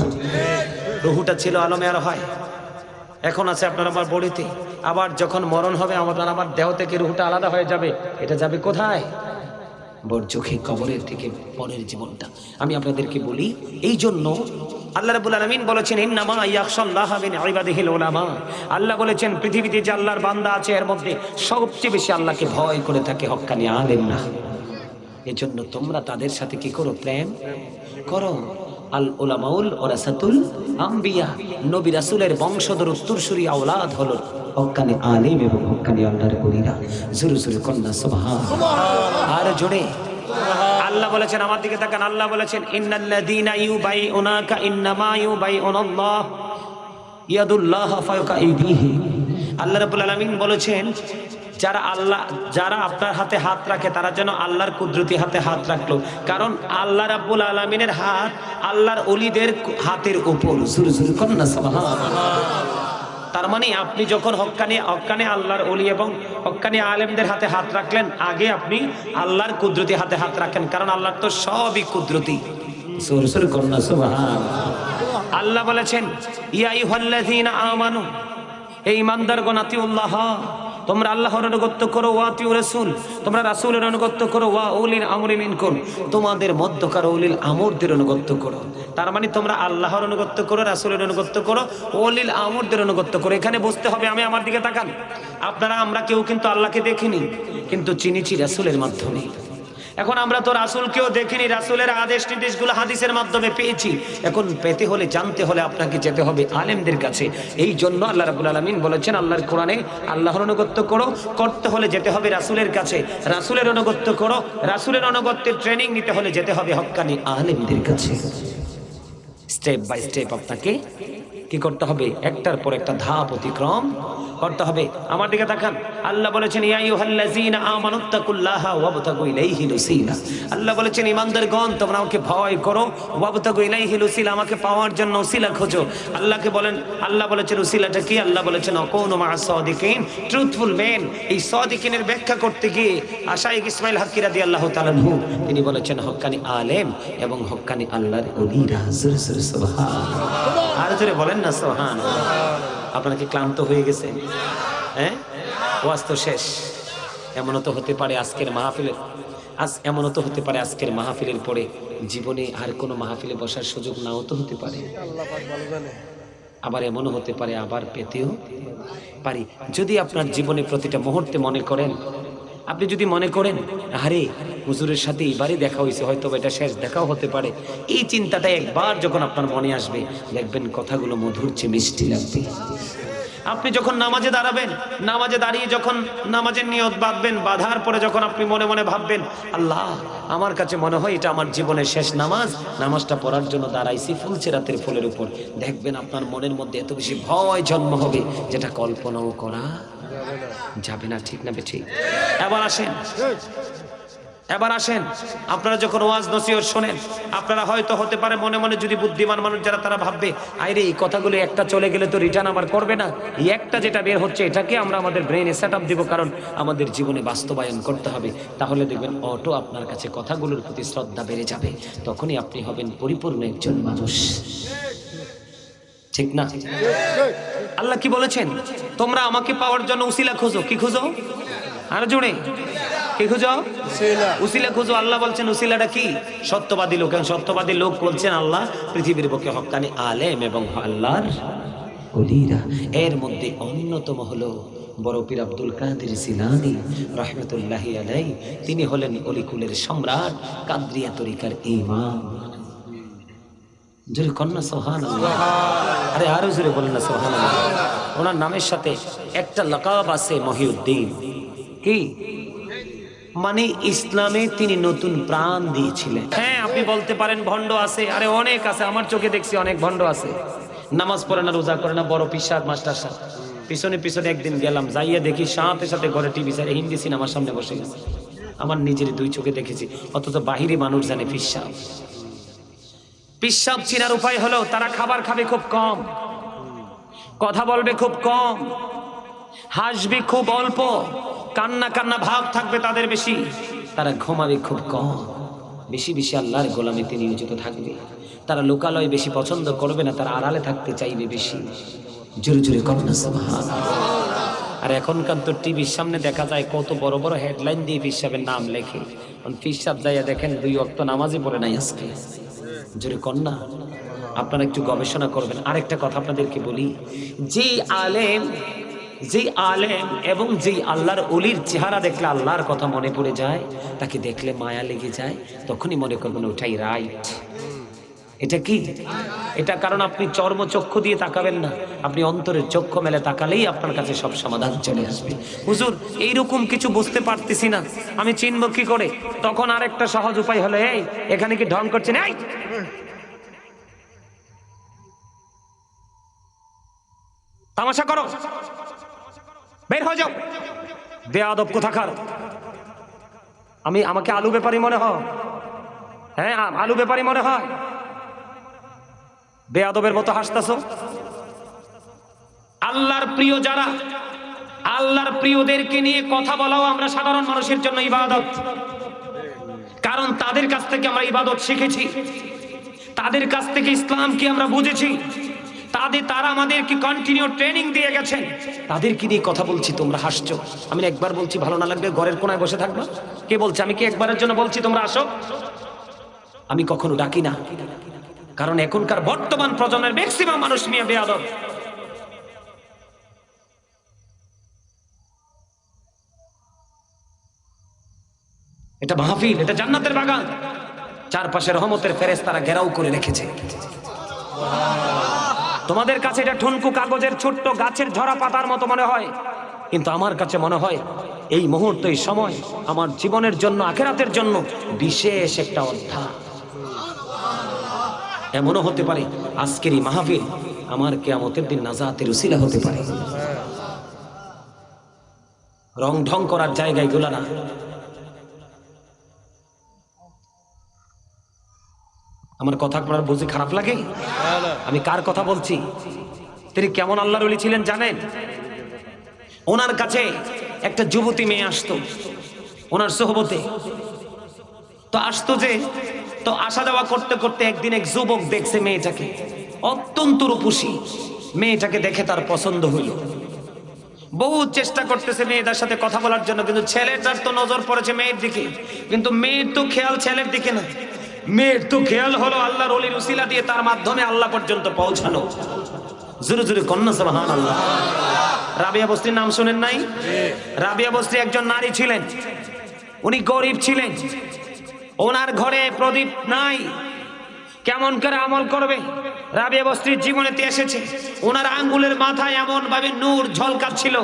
রুহুটা ছিল আলমে আর হয়, এখন আছে আপনার আমার বডিতে। আবার যখন মরণ হবে আমাদের আমার দেহ থেকে রুহটা আলাদা হয়ে যাবে। এটা যাবে কোথায়? বরচোখে কবরের থেকে পরের জীবনটা। আমি আপনাদেরকে বলি, এই জন্য আল্লাহ রাব্বুল আলামিন বলেছেন ইন্নামা ইয়াখশাল্লাহা মিন ইবাদিহিল উলামা। আল্লাহ বলেছেন পৃথিবীতে যে আল্লাহর বান্দা আছে এর মধ্যে সবচেয়ে বেশি আল্লাহকে ভয় করে থাকে হক্কানি আলেমরা। এজন্য তোমরা তাদের সাথে কি করো? প্রেম করো। আল উলামাউল ওরাসাতুল আম্বিয়া, নবী রাসূলের বংশধর উত্তরসূরি আওলাদ হলো হক্কানি আলেম এবং হক্কানি আল্লাহর ওলিরা। জোরে জোরে কন্না সুবহানাল্লাহ। আর জোরে আল্লাহ বলেছেন, আমার দিকে তাকান, আল্লাহ বলেছেন ইন্নাল্লাযীনা ইউবাইউনাকা ইন্নামা ইউবাইউনাল্লাহ ইয়াদুল্লাহ ফাওকা আইদিহিম। আল্লাহ রাব্বুল আলামিন বলেছেন যারা আপনার হাতে হাত রাখে তারা যেন আল্লাহর কুদরতি হাতে হাত রাখলো। কারণ আল্লাহ রাব্বুল আলামিনের হাত আল্লাহর ওলিদের হাতের উপর। জোরে জোরে কন্না সুবহানাল্লাহ। তার মানে আপনি যখন হক্কানি আল্লাহর ওলি এবং হক্কানি আলেমদের হাতে হাত রাখলেন, আগে আপনি আল্লাহর কুদরতি হাতে হাত রাখেন। কারণ আল্লাহর তো সবই কুদরতি। জোরে জোরে কন্না সুবহানাল্লাহ। আল্লাহ বলেছেন ইয়া আইয়ুহাল্লাযীনা আমানু, হে ঈমানদারগণ, আতিউল্লাহ, তোমরা আল্লাহর আনুগত্য করো, ওয়া আতিউ রাসূল, তোমরা রাসূলের আনুগত্য করো, ওয়া উলিল আমরি মিনকুম, তোমাদের মধ্যকার উলিল আমরদের আনুগত্য করো। তার মানে তোমরা আল্লাহর আনুগত্য করো, রাসূলের আনুগত্য করো, উলিল আমরদের আনুগত্য করো। এখানে বুঝতে হবে, আমি আমার দিকে তাকান, আপনারা আমরা কেউ কিন্তু আল্লাহকে দেখিনি, কিন্তু চিনেছি রাসূলের মাধ্যমে। এখন আমরা তো রাসূলকেও দেখিনি, রাসূলের আদেশ নির্দেশগুলো হাদিসের মাধ্যমে পেয়েছি। এখন পেতে হলে, জানতে হলে আপনাকে যেতে হবে আলেমদের কাছে। এই জন্য আল্লাহ রাব্বুল আলামিন বলেছেন আল্লাহর কোরআনে আল্লাহর আনুগত্য করো, করতে হলে যেতে হবে রাসূলের কাছে। রাসূলের আনুগত্য করো, রাসূলের আনুগত্যের ট্রেনিং নিতে হলে যেতে হবে হক্কানি আলেমদের কাছে। স্টেপ বাই স্টেপ আপনাকে কি করতে হবে? একটার পর একটা ধাপ অতিক্রম করতে হবে। আমার দিকে তাকান, আল্লাহ বলেছেন ইয়া আইয়ুহাল্লাযীনা আমানুত্তাকুল্লাহা ওয়াবতাগু ইলাইহিল ওসিলা। আল্লাহ বলেছেন ঈমানদারগণ, তোমরা আমাকে ভয় করো, ওয়াবতাগু ইলাইহিল ওসিলা, আমাকে পাওয়ার জন্য ওসিলা খোঁজো। আল্লাহ বলেছেন ওসিলাটা কি? আল্লাহ বলেছেন আকুনু মা'আস সাদিকিন, ট্রুথফুল মেন। এই সাদিকিনের ব্যাখ্যা করতে গিয়ে শাইখ ইসমাইল হাক্কি রাদিয়াল্লাহু তাআলা আনহু তিনি বলেছেন হক্কানি আলেম এবং হক্কানি আল্লাহর ওলিরা। জোরে জোরে সুবহানাল্লাহ। আর জোরে বলেন না সুবহানাল্লাহ। আপনারা কি ক্লান্ত হয়ে গেছেন? হ্যাঁ, ওয়াজ তো শেষ। এমনও তো হতে পারে আজকের মাহফিলের পরে জীবনে আর কোনো মাহফিলে বসার সুযোগ নাও তো হতে পারে। আবার এমনও হতে পারে আবার পেতেও পারি। যদি আপনার জীবনে প্রতিটা মুহূর্তে মনে করেন, আপনি যদি মনে করেন আরে হুজুরের সাথে এবারই দেখা হয়েছে, হয়তো এটা শেষ দেখাও হতে পারে, এই চিন্তাটা একবার যখন আপনার মনে আসবে দেখবেন কথাগুলো মধুর চেয়ে মিষ্টি লাগবে। আপনি যখন নামাজে দাঁড়াবেন, নামাজে দাঁড়িয়ে যখন নামাজের নিয়ত বাঁধবেন, বাঁধার পরে যখন আপনি মনে মনে ভাববেন আল্লাহ আমার কাছে মনে হয় এটা আমার জীবনের শেষ নামাজ, নামাজটা পড়ার জন্য দাঁড়াইছি ফুলছে রাতের ফুলের উপর, দেখবেন আপনার মনের মধ্যে এত বেশি ভয় জন্ম হবে যেটা কল্পনাও করা যাবে না। ঠিক না ঠিক? এবার আসেন আপনারা যখন ওয়াজ নসিহত শোনেন, আপনারা হয়তো হতে পারে মনে মনে, যদি বুদ্ধিমান মানুষ যারা তারা ভাববে আরে এই কথাগুলো একটা চলে গেলে তো রিটার্ন আবার করবে না, এই একটা যেটা বের হচ্ছে এটাকে আমরা আমাদের ব্রেনে সেট আপ দিব, কারণ আমাদের জীবনে বাস্তবায়ন করতে হবে। তাহলে দেখবেন অটো আপনার কাছে কথাগুলোর প্রতি শ্রদ্ধা বেড়ে যাবে, তখনই আপনি হবেন পরিপূর্ণ একজন মানুষ। ঠিক না? আল্লাহ কি বলেছেন? তোমরা আমাকে পাওয়ার জন্য উসিলা খোঁজো। কি খোঁজো? আরো জোরে কি খুঁজো? উসিলা খুঁজো। আল্লাহ বলছেন উসিলাটা কি? সত্যবাদী লোক। সত্যবাদী লোক বলছেন আল্লাহ পৃথিবীর বুকে হক্কানি আলেম এবং আল্লাহর ওলিরা। এর মধ্যে অন্যতম হলো বড় পীর আব্দুল কাদের জিলানী রাহমাতুল্লাহি আলাইহি। তিনি হলেন অলিকুলের সম্রাট, কাদরিয়া তরিকার ইমাম। জোরে কন্যা সুবহানাল্লাহ। আরে আরো জোরে বলেন না সুবহানাল্লাহ। ওনার নামের সাথে একটা লাকাব আছে মহিউদ্দিন। কি মানে? ইসলামে তিনি নতুন প্রাণ দিয়েছিলেন। হ্যাঁ আপনি বলতে পারেন ভণ্ড আছে, আরে অনেক আছে, আমার চোখে দেখছি অনেক ভণ্ড আছে, নামাজ পড়ে না, রোজা করে না, বড় পিসার মাস্টার সাহেব। পিছনে পিছনে একদিন গেলাম, যাইয়া দেখি সাথে সাথে ঘরে টিভি চাই হিন্দি সিনেমার সামনে বসে গেছে। আমার নিজের দুই চোখে দেখেছি, অথচ বাহিরি মানুষ জানে পিসাব। পিসাব চিনার উপায় হলো তারা খাবার খাবে খুব কম, কথা বলবে খুব কম, হাসবে খুব অল্প, কান্না কান্না ভাব থাকবে তাদের বেশি, তারা ঘুমাবে খুব কম, বেশি বেশি আল্লাহর গোলামিতে নিয়োজিত থাকবে, তারা লোকালয় বেশি পছন্দ করবে না, তারা আড়ালে থাকতে চাইবে বেশি। জোরে জোরে কন্যা সুবহানাল্লাহ। আর এখনকার তো টিভির সামনে দেখা যায় কত বড় বড় হেডলাইন দিয়ে পিসাবের নাম লেখে, পিসাব যাইয়া দেখেন 2 ওয়াক্ত নামাজই পড়ে নাই আজকে। জোরে কন্যা। আপনারা একটু গবেষণা করবেন। আরেকটা কথা আপনাদেরকে বলি, যে আলেম এবং যেই আল্লাহর ওলির চেহারা দেখলে আল্লাহর কথা মনে পড়ে যায়, তাকে দেখলে মায়া লেগে যায়, তখনই মনে করবেন ওটাই রাইট। এটা কি? এটা কারণ আপনি চর্মচক্ষু দিয়ে তাকাবেন না, আপনি অন্তরের চক্ষু মেলে তাকালেই আপনার কাছে সব সমাধান চলে আসবে। হুজুর এইরকম কিছু বুঝতে পারতেছি না, আমি চিনব কি করে? তখন আরেকটা সহজ উপায় হলো, এই এখানে কি ঢং করছেন? এই তামাশা করো, বের হয়ে যাও, বেয়াদব কোথাকার। আমাকে আলু ব্যাপারী মনে হয়? হ্যাঁ আলু ব্যাপারী মনে হয়? বেয়াদবের মতো হাসতাছো। আল্লাহর প্রিয় যারা, আল্লাহর প্রিয়দেরকে নিয়ে কথা বলাও আমরা সাধারণ মানুষের জন্য ইবাদত, কারণ তাদের কাছ থেকে আমরা ইবাদত শিখেছি, তাদের কাছ থেকে ইসলামকে আমরা বুঝেছি, তারা আমাদেরকে কন্টিনিউ ট্রেনিং দিয়ে গেছেন, তাদেরকে নিয়ে কথা বলছি, তোমরা হাসছো। আমি একবার বলছি ভালো না লাগবে ঘরের কোনায় বসে থাকবা। কে বলছে? আমি কি একবারের জন্য বলছি তোমরা আসো? আমি কখনো ডাকি না, কারণ এখনকার বর্তমান প্রজন্মের ম্যাক্সিমাম মানুষ নিয়ে বেয়াদব। এটা মাহফিল, এটা জান্নাতের বাগান, চারপাশে রহমতের ফেরেশতারা ঘেরাও করে রেখেছে। তোমাদের কাছে এটা ঠুনকু কাগজের ছোট্ট গাছের ঝরা পাতার মতো মনে হয়, কিন্তু আমার কাছে মনে হয় এই মুহূর্তে, এই সময় আমার জীবনের জন্য, আখিরাতের জন্য বিশেষ একটা অধ্যায়। এমনও হতে পারে আজকের এই মাহফিল আমার কিয়ামতের দিন নাজাতের উসিলা হতে পারে। রং ঢং করার জায়গায় গুলা না। আমার কথা আপনার বুঝে খারাপ লাগে? আমি কার কথা বলছি? তিনি কেমন আল্লাহর ওলি ছিলেন জানেন? ওনার কাছে একটা যুবতী মেয়ে আসতো, ওনার সোহবতে তো আসতো, তো আসা যাওয়া করতে করতে একদিন এক যুবক দেখছে মেয়েটাকে, অত্যন্ত রূপসী। মেয়েটাকে দেখে তার পছন্দ হইল, বহু চেষ্টা করতেছে মেয়েটার সাথে কথা বলার জন্য, কিন্তু ছেলেটার তো নজর পড়েছে মেয়ের দিকে, কিন্তু মেয়ের তো খেয়াল ছেলের দিকে না, মেয়ের তো খেয়াল হলো আল্লাহর ওলির উসিলা দিয়ে তার মাধ্যমে আল্লাহ পর্যন্ত পৌঁছানো। জোরে জোরে কন্যা সুবহানাল্লাহ। রাবিয়া বস্তির নাম শুনেন নাই? রাবিয়া বস্তি একজন নারী ছিলেন, উনি গরিব ছিলেন, ওনার ঘরে প্রদীপ নাই, কেমন করে আমল করবে? রাবিয়া বস্তির জীবনেতে এসেছে, ওনার আঙ্গুলের মাথায় এমন ভাবে নূর ঝলকাচ্ছিল,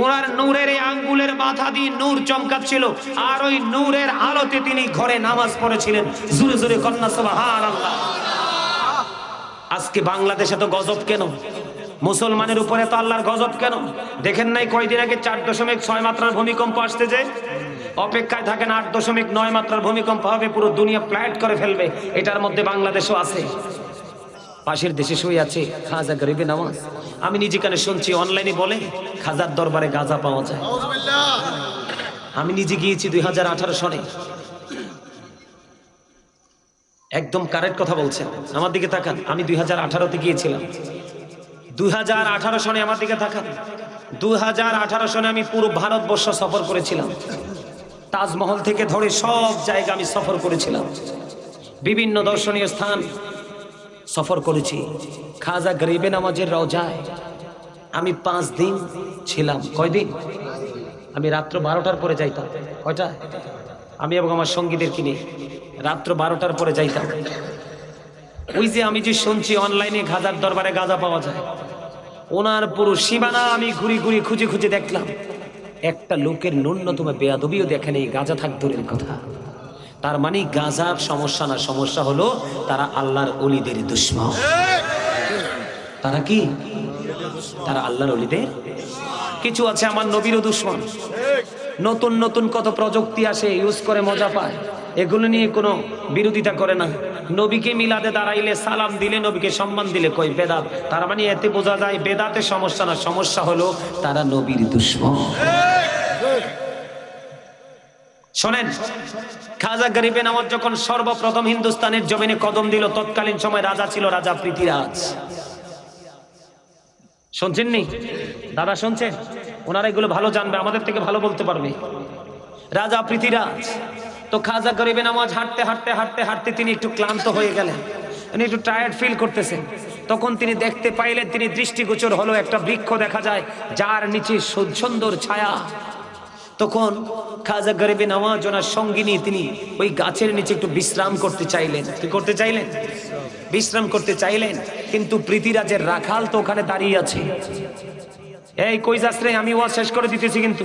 ওনার নূরের এই আঙ্গুলের মাথা দিয়ে নূর চমকাচ্ছিল, আর ওই নূরের আলোতে তিনি ঘরে নামাজ পড়েছিলেন। জোরে জোরে কন্যা সুবহানাল্লাহ। আজকে বাংলাদেশে তো গজব কেন? মুসলমানের উপরে তো আল্লাহর গজব কেন? দেখেন নাই কয়দিন আগে 4.6 মাত্রার ভূমিকম্প আসতে, যে অপেক্ষায় থাকেন 8.9 মাত্রার ভূমিকম্প হবে, পুরো দুনিয়া ফ্ল্যাট করে ফেলবে। এটার মধ্যে বাংলাদেশও আছে। পাশের দেশে শুয়ে আছে খাজা গরিবে নওয়াজ। আমি নিজে কানে শুনছি, অনলাইনে বলে খাজার দরবারে গাঁজা পাওয়া যায়। আমি নিজে গিয়েছি 2018 সনে। একদম কারেক্ট কথা বলছেন, আমার দিকে তাকান। আমি 2018তে গিয়েছিলাম, 2018 সনে আমার দিকে তাকান। 2018 সনে আমি পুরো ভারতবর্ষ সফর করেছিলাম, তাজমহল থেকে ধরে সব জায়গা আমি সফর করেছিলাম, বিভিন্ন দর্শনীয় স্থান সফর করেছি। খাজা গরিবে নওয়াজের রওজায় আমি 5 দিন ছিলাম। কয়দিন? আমি রাত্র 12টার পরে যাইতাম। কয়টা? আমি এবং আমার সঙ্গীদের কিনে রাত্র 12টার পরে যাইতাম। ওই যে আমি যে শুনছি অনলাইনে খাজার দরবারে গাঁজা পাওয়া যায়, ওনার পুরো সীমানা আমি ঘুরি ঘুরি খুঁজে খুঁজে দেখলাম, একটা লোকের ন্যূনতম বেয়াদবিও দেখেন এই গাঁজা থাক দূরের কথা। তার মানে গাঁজার সমস্যা না, সমস্যা হলো তারা আল্লাহর ওলিদের দুশমন। তারা কি? তারা আল্লাহর ওলিদের, কিছু আছে আমার নবীরও দুশমন। নতুন নতুন কত প্রযুক্তি আসে, ইউজ করে মজা পায়, এগুলো নিয়ে কোনো বিরোধিতা করে না। নবীকে মিলাদে দাঁড়াইলে সালাম দিলে, নবীকে সম্মান দিলে কই বেদাত। তার মানে এতে বোঝা যায় বেদাতে সমস্যা না, সমস্যা হলো তারা নবীর দুশমন। শোনেন, খাজা গরিবে নওয়াজ যখন সর্বপ্রথম হিন্দুস্তানের জমিনে কদম দিল, তৎকালীন সময় রাজা ছিল রাজা পৃথ্বীরাজ। শুনছেন নি দাদা? শুনছেন? ওনারা এগুলো ভালো জানবে, আমাদের থেকে ভালো বলতে পারবে। রাজা পৃথ্বীরাজ। তো খাজা গরিবে নওয়াজ হাঁটতে হাঁটতে হাঁটতে হাঁটতে তিনি একটু ক্লান্ত হয়ে গেলেন, তিনি একটু টায়ার্ড ফিল করতেছেন। তখন তিনি দেখতে পাইলেন, তিনি দৃষ্টিগোচর হলো একটা বৃক্ষ দেখা যায়, যার নিচে সুন্দর ছায়া। তখন খাজা গরিবে নওয়াজ ওনার সঙ্গিনী তিনি ওই গাছের নিচে একটু বিশ্রাম করতে চাইলেন। কি করতে চাইলেন? বিশ্রাম করতে চাইলেন। কিন্তু পৃথ্বীরাজের রাখাল তো ওখানে দাঁড়িয়ে আছে। এই কই যাস রে, আমি ওয়াজ শেষ করে দিতেছি। কিন্তু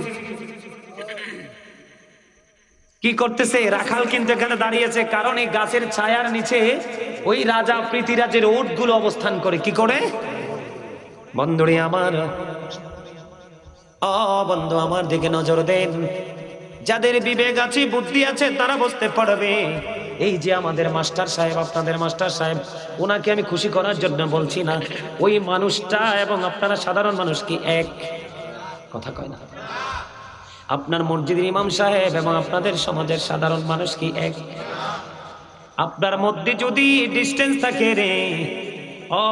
কি করতেছে রাখাল? কিন্তু এখানে দাঁড়িয়েছে, কারণ এই গাছের ছায়ার নিচে ওই রাজা পৃথ্বীরাজের উটগুলো অবস্থান করে। কি করে? বন্ধুরে আমার, বন্ধু আমার দিকে নজর দেন। যাদের বিবেক আছে, বুদ্ধি আছে, তারা বুঝতে পারবে। এই যে আমাদের মাস্টার সাহেব, আপনাদের মাস্টার সাহেব, ওনাকে আমি খুশি করার জন্য বলছি না। ওই মানুষটা এবং আপনারা সাধারণ মানুষ কি এক? কথা কয় না। আপনার মসজিদের ইমাম সাহেব এবং আপনাদের সমাজের সাধারণ মানুষ কি এক? আপনার মধ্যে যদি ডিস্টেন্স থাকে রে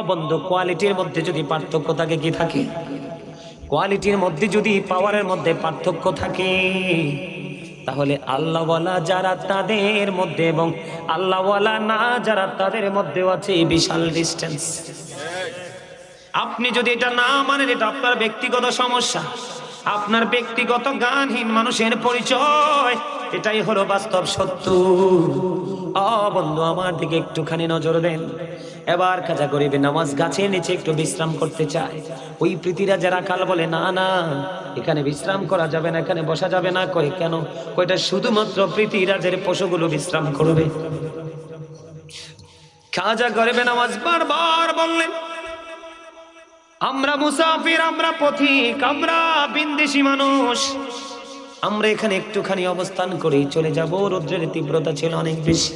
বন্ধু, কোয়ালিটির মধ্যে যদি পার্থক্য থাকে, কি থাকে? কোয়ালিটির মধ্যে যদি, পাওয়ারের মধ্যে পার্থক্য থাকে, তাহলে আল্লাহওয়ালা যারা তাদের মধ্যে এবং আল্লাহওয়ালা না যারা তাদের মধ্যেও আছে বিশাল ডিস্টেন্স। আপনি যদি এটা না মানেন, এটা আপনার ব্যক্তিগত সমস্যা, আপনার ব্যক্তিগত জ্ঞানহীন মানুষের পরিচয়। এটাই হলো বাস্তব সত্য। বন্ধু আমার দিকে একটুখানি নজর দেন। এবার খাজা গরিবে নওয়াজ গাছের নিচে একটু বিশ্রাম করতে চায়। ওই পৃথ্বীরাজ রাখাল বলে, না না, এখানে বিশ্রাম করা যাবে না, এখানে বসা যাবে না। কই কেন? কইটা শুধুমাত্র পৃথ্বীরাজের পশুগুলো বিশ্রাম করবে। খাজা গরিবে নওয়াজ বারবার বললেন, আমরা মুসাফির, আমরা পথিক, আমরা বিন্দেশি মানুষ, আমরা এখানে একটুখানি অবস্থান করি, চলে যাব। রৌদ্রের তীব্রতা ছিল অনেক বেশি।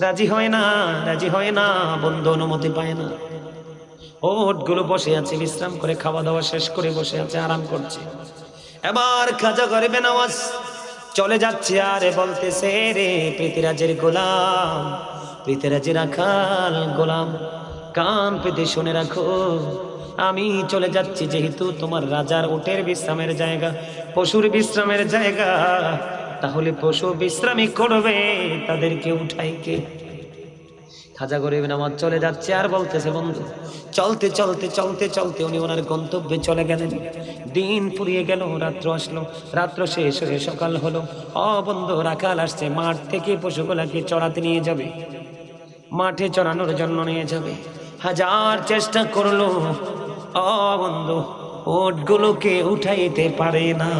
রাজি হয় না, রাজি হয় না, বন্ধু অনুমতি পায় না। ওটগুলো বসে আছে, বিশ্রাম করে, খাওয়া দাওয়া শেষ করে বসে আছে, আরাম করছে। এবার খাজা গরিবে নওয়াজ চলে যাচ্ছে, আরে বলতেছে, রে পৃথ্বীরাজের গোলাম, পৃথ্বীরাজের রাখাল গোলাম, কান পেতে শুনে রাখো, আমি চলে যাচ্ছি। যেহেতু তোমার রাজার উটের বিশ্রামের জায়গা, পশুর বিশ্রামের জায়গা, তাহলে পশু বিশ্রামই করবে, তাদেরকে উঠাই কে? খাজা গরিব নামাজ চলে যাচ্ছে আর বলতেছে বন্ধু চলতে চলতে চলতে চলতে উনি ওনার গন্তব্যে চলে গেলেন। দিন ফুরিয়ে গেল, রাত্র আসলো, রাত্র শেষ হয়ে সকাল হলো। বন্ধু রাখাল আসছে, মাঠ থেকে পশুগুলাকে চড়াতে নিয়ে যাবে, মাঠে চড়ানোর জন্য নিয়ে যাবে। হাজার চেষ্টা করলো বন্ধু ওটগুলোকে উঠাইতে পারে না।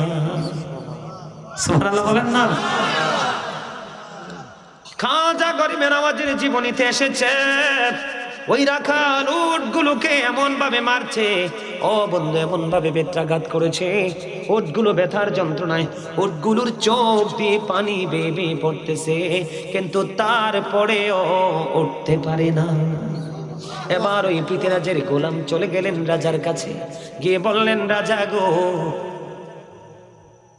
সুবহানাল্লাহ বলেন না। খাজা গরিব নামাজের জীবনীতে এসেছে ওই রাখাল উটগুলোকে এমন ভাবে মারছে, বন্ধু এমন ভাবে বেত্রাঘাত করেছে, উটগুলো ব্যথার যন্ত্রণায় উটগুলোর চোখ দিয়ে পানি বেয়ে বেয়ে পড়তেছে, কিন্তু তারপরেও উঠতে পারে না। এবার ওই পৃথিরাজের গোলাম চলে গেলেন রাজার কাছে, গিয়ে বললেন রাজা গো,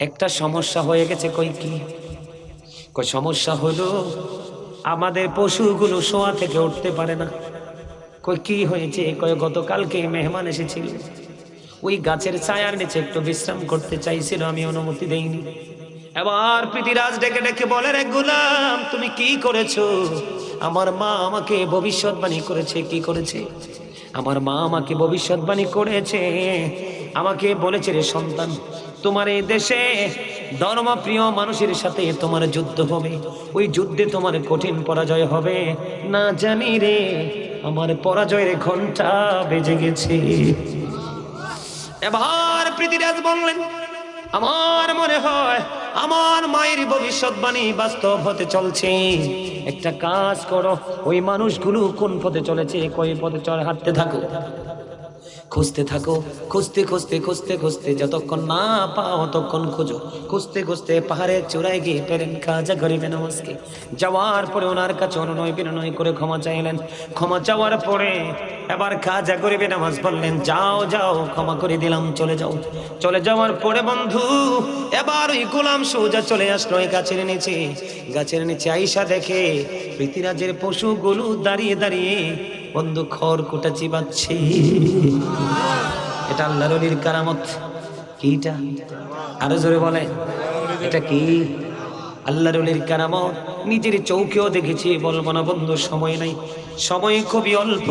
একটা সমস্যা হয়ে গেছে। কই কি? কই সমস্যা হলো আমাদের পশুগুলো শোয়া থেকে উঠতে পারে না। কই কি হয়েছে? কই গতকালকে মেহমান এসেছিল, ওই গাছের ছায়ার নিচে একটু বিশ্রাম করতে চাইছিল, আমি অনুমতি দেইনি। এবার পৃথিরাজ ডেকে ডেকে বলে, রে গোলাম তুমি কি করেছো? আমার মা আমাকে ভবিষ্যৎবাণী করেছে। কি করেছে? আমার মা আমাকে ভবিষ্যৎবাণী করেছে, আমাকে বলেছে রে সন্তান, তোমার এই দেশে ধর্মপ্রিয় মানুষের সাথে তোমার যুদ্ধ হবে, ওই যুদ্ধে তোমার কঠিন পরাজয় হবে। না জানি রে আমার পরাজয়ের ঘন্টা বেজে গেছে। এবার পৃথিরাজ বললেন, আমার মনে হয় আমার মায়ের ভবিষ্যৎবাণী বাস্তব হতে চলছে। একটা কাজ করো, ওই মানুষগুলো কোন পথে চলেছে, কই পথে চলে হাঁটতে থাকো, খুঁজতে থাকো, খুঁজতে খুঁজতে খুঁজতে খুঁজতে যতক্ষণ না পাও ততক্ষণ খোঁজো। খুঁজতে খুঁজতে পাহাড়ের চূড়ায় গিয়ে পেলেন খাজা গরিব নামাজকে। যাওয়ার পরে ওনার কাছে অনুনয় বিনয় করে ক্ষমা চাইলেন। ক্ষমা চাওয়ার পরে এবার খাজা গরিব নামাজ বললেন, যাও যাও ক্ষমা করে দিলাম, চলে যাও। চলে যাওয়ার পরে বন্ধু এবার ওই গোলাম সোজা চলে আসলো ওই গাছের নিচে। গাছের নিচে আইসা দেখে পৃথিরাজের পশুগুলো দাঁড়িয়ে দাঁড়িয়ে বন্ধু খড়কুটা চিবাচ্ছে। এটা আল্লাহর ওলির কারামত। কিটা আরো জোরে বলে, এটা কি? আল্লাহর ওলির কারামত। নিজের চৌকেও দেখেছি, বলবো না বন্ধু, সময় নাই, সময় খুবই অল্প,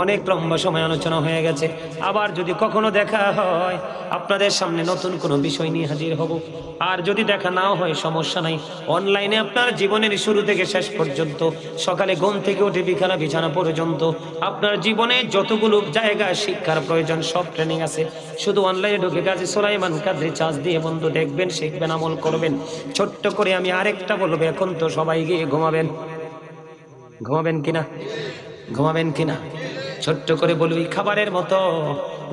অনেক লম্বা সময় আলোচনা হয়ে গেছে। আবার যদি কখনো দেখা হয় আপনাদের সামনে নতুন কোনো বিষয় নিয়ে হাজির হব। আর যদি দেখা নাও হয় সমস্যা নাই, অনলাইনে আপনার জীবনের শুরু থেকে শেষ পর্যন্ত, সকালে ঘুম থেকে উঠে বিকালে বিছানা পর্যন্ত আপনার জীবনে যতগুলো জায়গায় শিক্ষার প্রয়োজন সব ট্রেনিং আছে। শুধু অনলাইনে ঢুকে গাজী সুলাইমান কাদরী চার্জ দিয়ে বন্ধু দেখবেন, শিখবেন, আমল করবেন। ছোট্ট করে আমি আরেকটা বলবো, এখন তো সবাই গিয়ে ঘুমাবেন, ঘুমাবেন কিনা? ঘুমাবেন কিনা? ছোট্ট করে বলবি, খাবারের মতো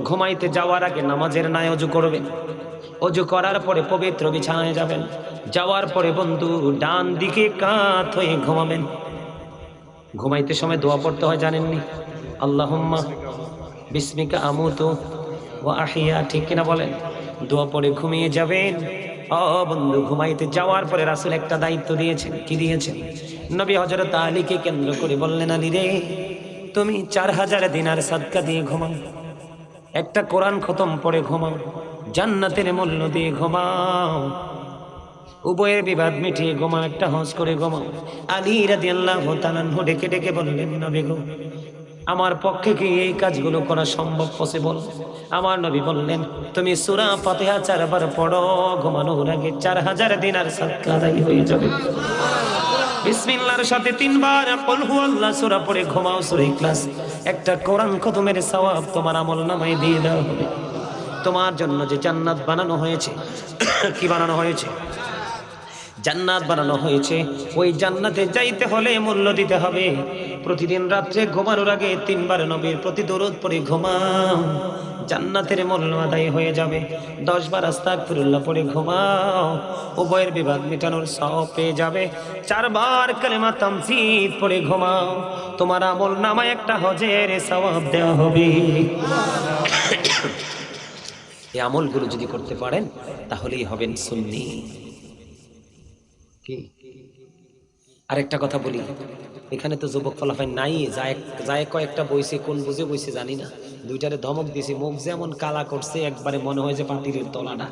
ঘুমাইতে যাওয়ার আগে নামাজের নাই অজু করবেন। অজু করার পরে পবিত্র বিছানায় যাবেন। যাওয়ার পরে বন্ধু ডান দিকে কাত হয়ে ঘুমাবেন। ঘুমাইতে সময় দোয়া পড়তে হয়, জানেননি? আল্লাহুম্মা বিসমিকা আমুতু ওয়া আহইয়া, ঠিক কিনা বলেন? দোয়া পড়ে ঘুমিয়ে যাবেন। বন্ধু ঘুমাইতে যাওয়ার পরে রাসূল একটা দায়িত্ব দিয়েছেন। কি দিয়েছেন? নবী হযরত আলীকে কেন্দ্র করে বললেন, আলী রে তুমি 4000 দিনার সাদকা দিয়ে ঘুমাও, একটা কোরআন খতম পড়ে ঘুমাও, জান্নাতের মূল্য দিয়ে ঘুমাও, উভয়ের বিবাদ মিটিয়ে ঘুমাও, একটা হজ করে ঘুমাও। আলী রাদিয়াল্লাহু তাআলা ডেকে ডেকে বললেন, নবী গো আমার পক্ষে কি এই কাজগুলো করা সম্ভব, পসিবল? আমার নবী বললেন, তুমি সূরা ফাতিহা 4 বার পড়ো, ঘুমানোর আগে 4000 দিনার সাদকা আদায় হয়ে যাবে। বিসমিল্লাহর সাথে 3 বার কুল হুয়াল্লাহ সূরা পড়ে ঘুমাও, সূরা ইখলাস, একটা কোরআন খতমের সওয়াব তোমার আমলনামায় দিয়ে দেওয়া হবে। তোমার জন্য যে জান্নাত বানানো হয়েছে, কি বানানো হয়েছে? জান্নাত বানানো হয়েছে। ওই জান্নাতে যাইতে হলে মূল্য দিতে হবে। প্রতিদিন রাত্রে ঘুমানোর আগে 3 বার নবীর প্রতি দরুদ পড়ে ঘুমাও, জান্নাতের মূল্য আদায় হয়ে যাবে। 10 বার আস্তাগফিরুল্লাহ পড়ে ঘুমাও, উভয়ের বিবাদ মেটানোর সওয়াব পেয়ে যাবে। 4 বার কালেমা তামজিদ পড়ে ঘুমাও, তোমার আমল নামায় একটা হজের সওয়াব দেওয়া হবে। এই আমলগুলো যদি করতে পারেন তাহলেই হবেন সুন্নি। কি আরেকটা কথা বলি, এখানে তো যুবক ফলাফল নাই, যায় কয়েকটা বইছে, কোন বুঝে বইছে জানি না, দুইটারে ধমক দিয়েছে, মুখ যেমন কালা করছে একবারে মনে হয় যে পাটির তলাটা।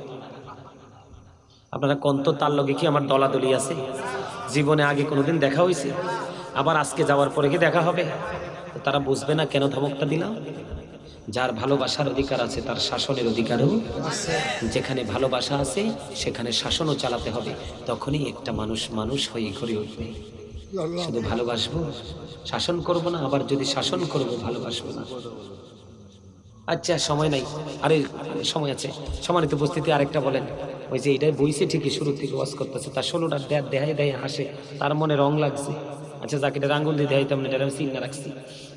আপনারা কন্ত তার লগে কি আমার দলাদলি আছে? জীবনে আগে কোনোদিন দেখা হয়েছে? আবার আজকে যাওয়ার পরে কি দেখা হবে? তো তারা বুঝবে না কেন ধমকটা দিলাম? যার ভালোবাসার অধিকার আছে তার শাসনের অধিকারও যেখানে ভালোবাসা আছে সেখানে শাসনও চালাতে হবে। তখনই একটা মানুষ মানুষ হয়ে ঘুরে উঠবে। শুধু ভালোবাসবো, শাসন করব না, আবার যদি শাসন করব ভালোবাসবো না। আচ্ছা সময় নাই, আরে সময় আছে। সম্মানিত উপস্থিতি, আরেকটা বলেন, ওই যে এটাই বইছে ঠিকই, শুরু থেকে ওয়াজ করতেছে, তার 16টা দেহায় দেহায় হাসে, তার মনে রং লাগছে। আচ্ছা যাকে এটা আঙ্গুল দিয়ে দেখাইতাম না, এটা আমি চিন্তা রাখছি।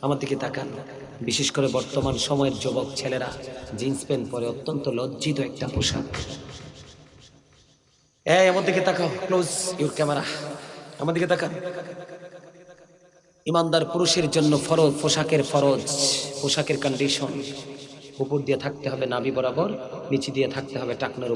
আমার দিকে তাকান, বিশেষ করে বর্তমান সময়ের যুবক ছেলেরা জিন্স প্যান্ট পরে, অত্যন্ত লজ্জিত একটা পোশাক। এই আমার দিকে তাকাও, ক্লোজ ইউর ক্যামেরা, আমার দিকে তাকান। ইমানদার পুরুষের জন্য ফরজ, পোশাকের ফরজ, পোশাকের কন্ডিশন, উপর দিয়ে থাকতে হবে নাভি বরাবর, নিচে দিয়ে থাকতে হবে টাকনার উপর।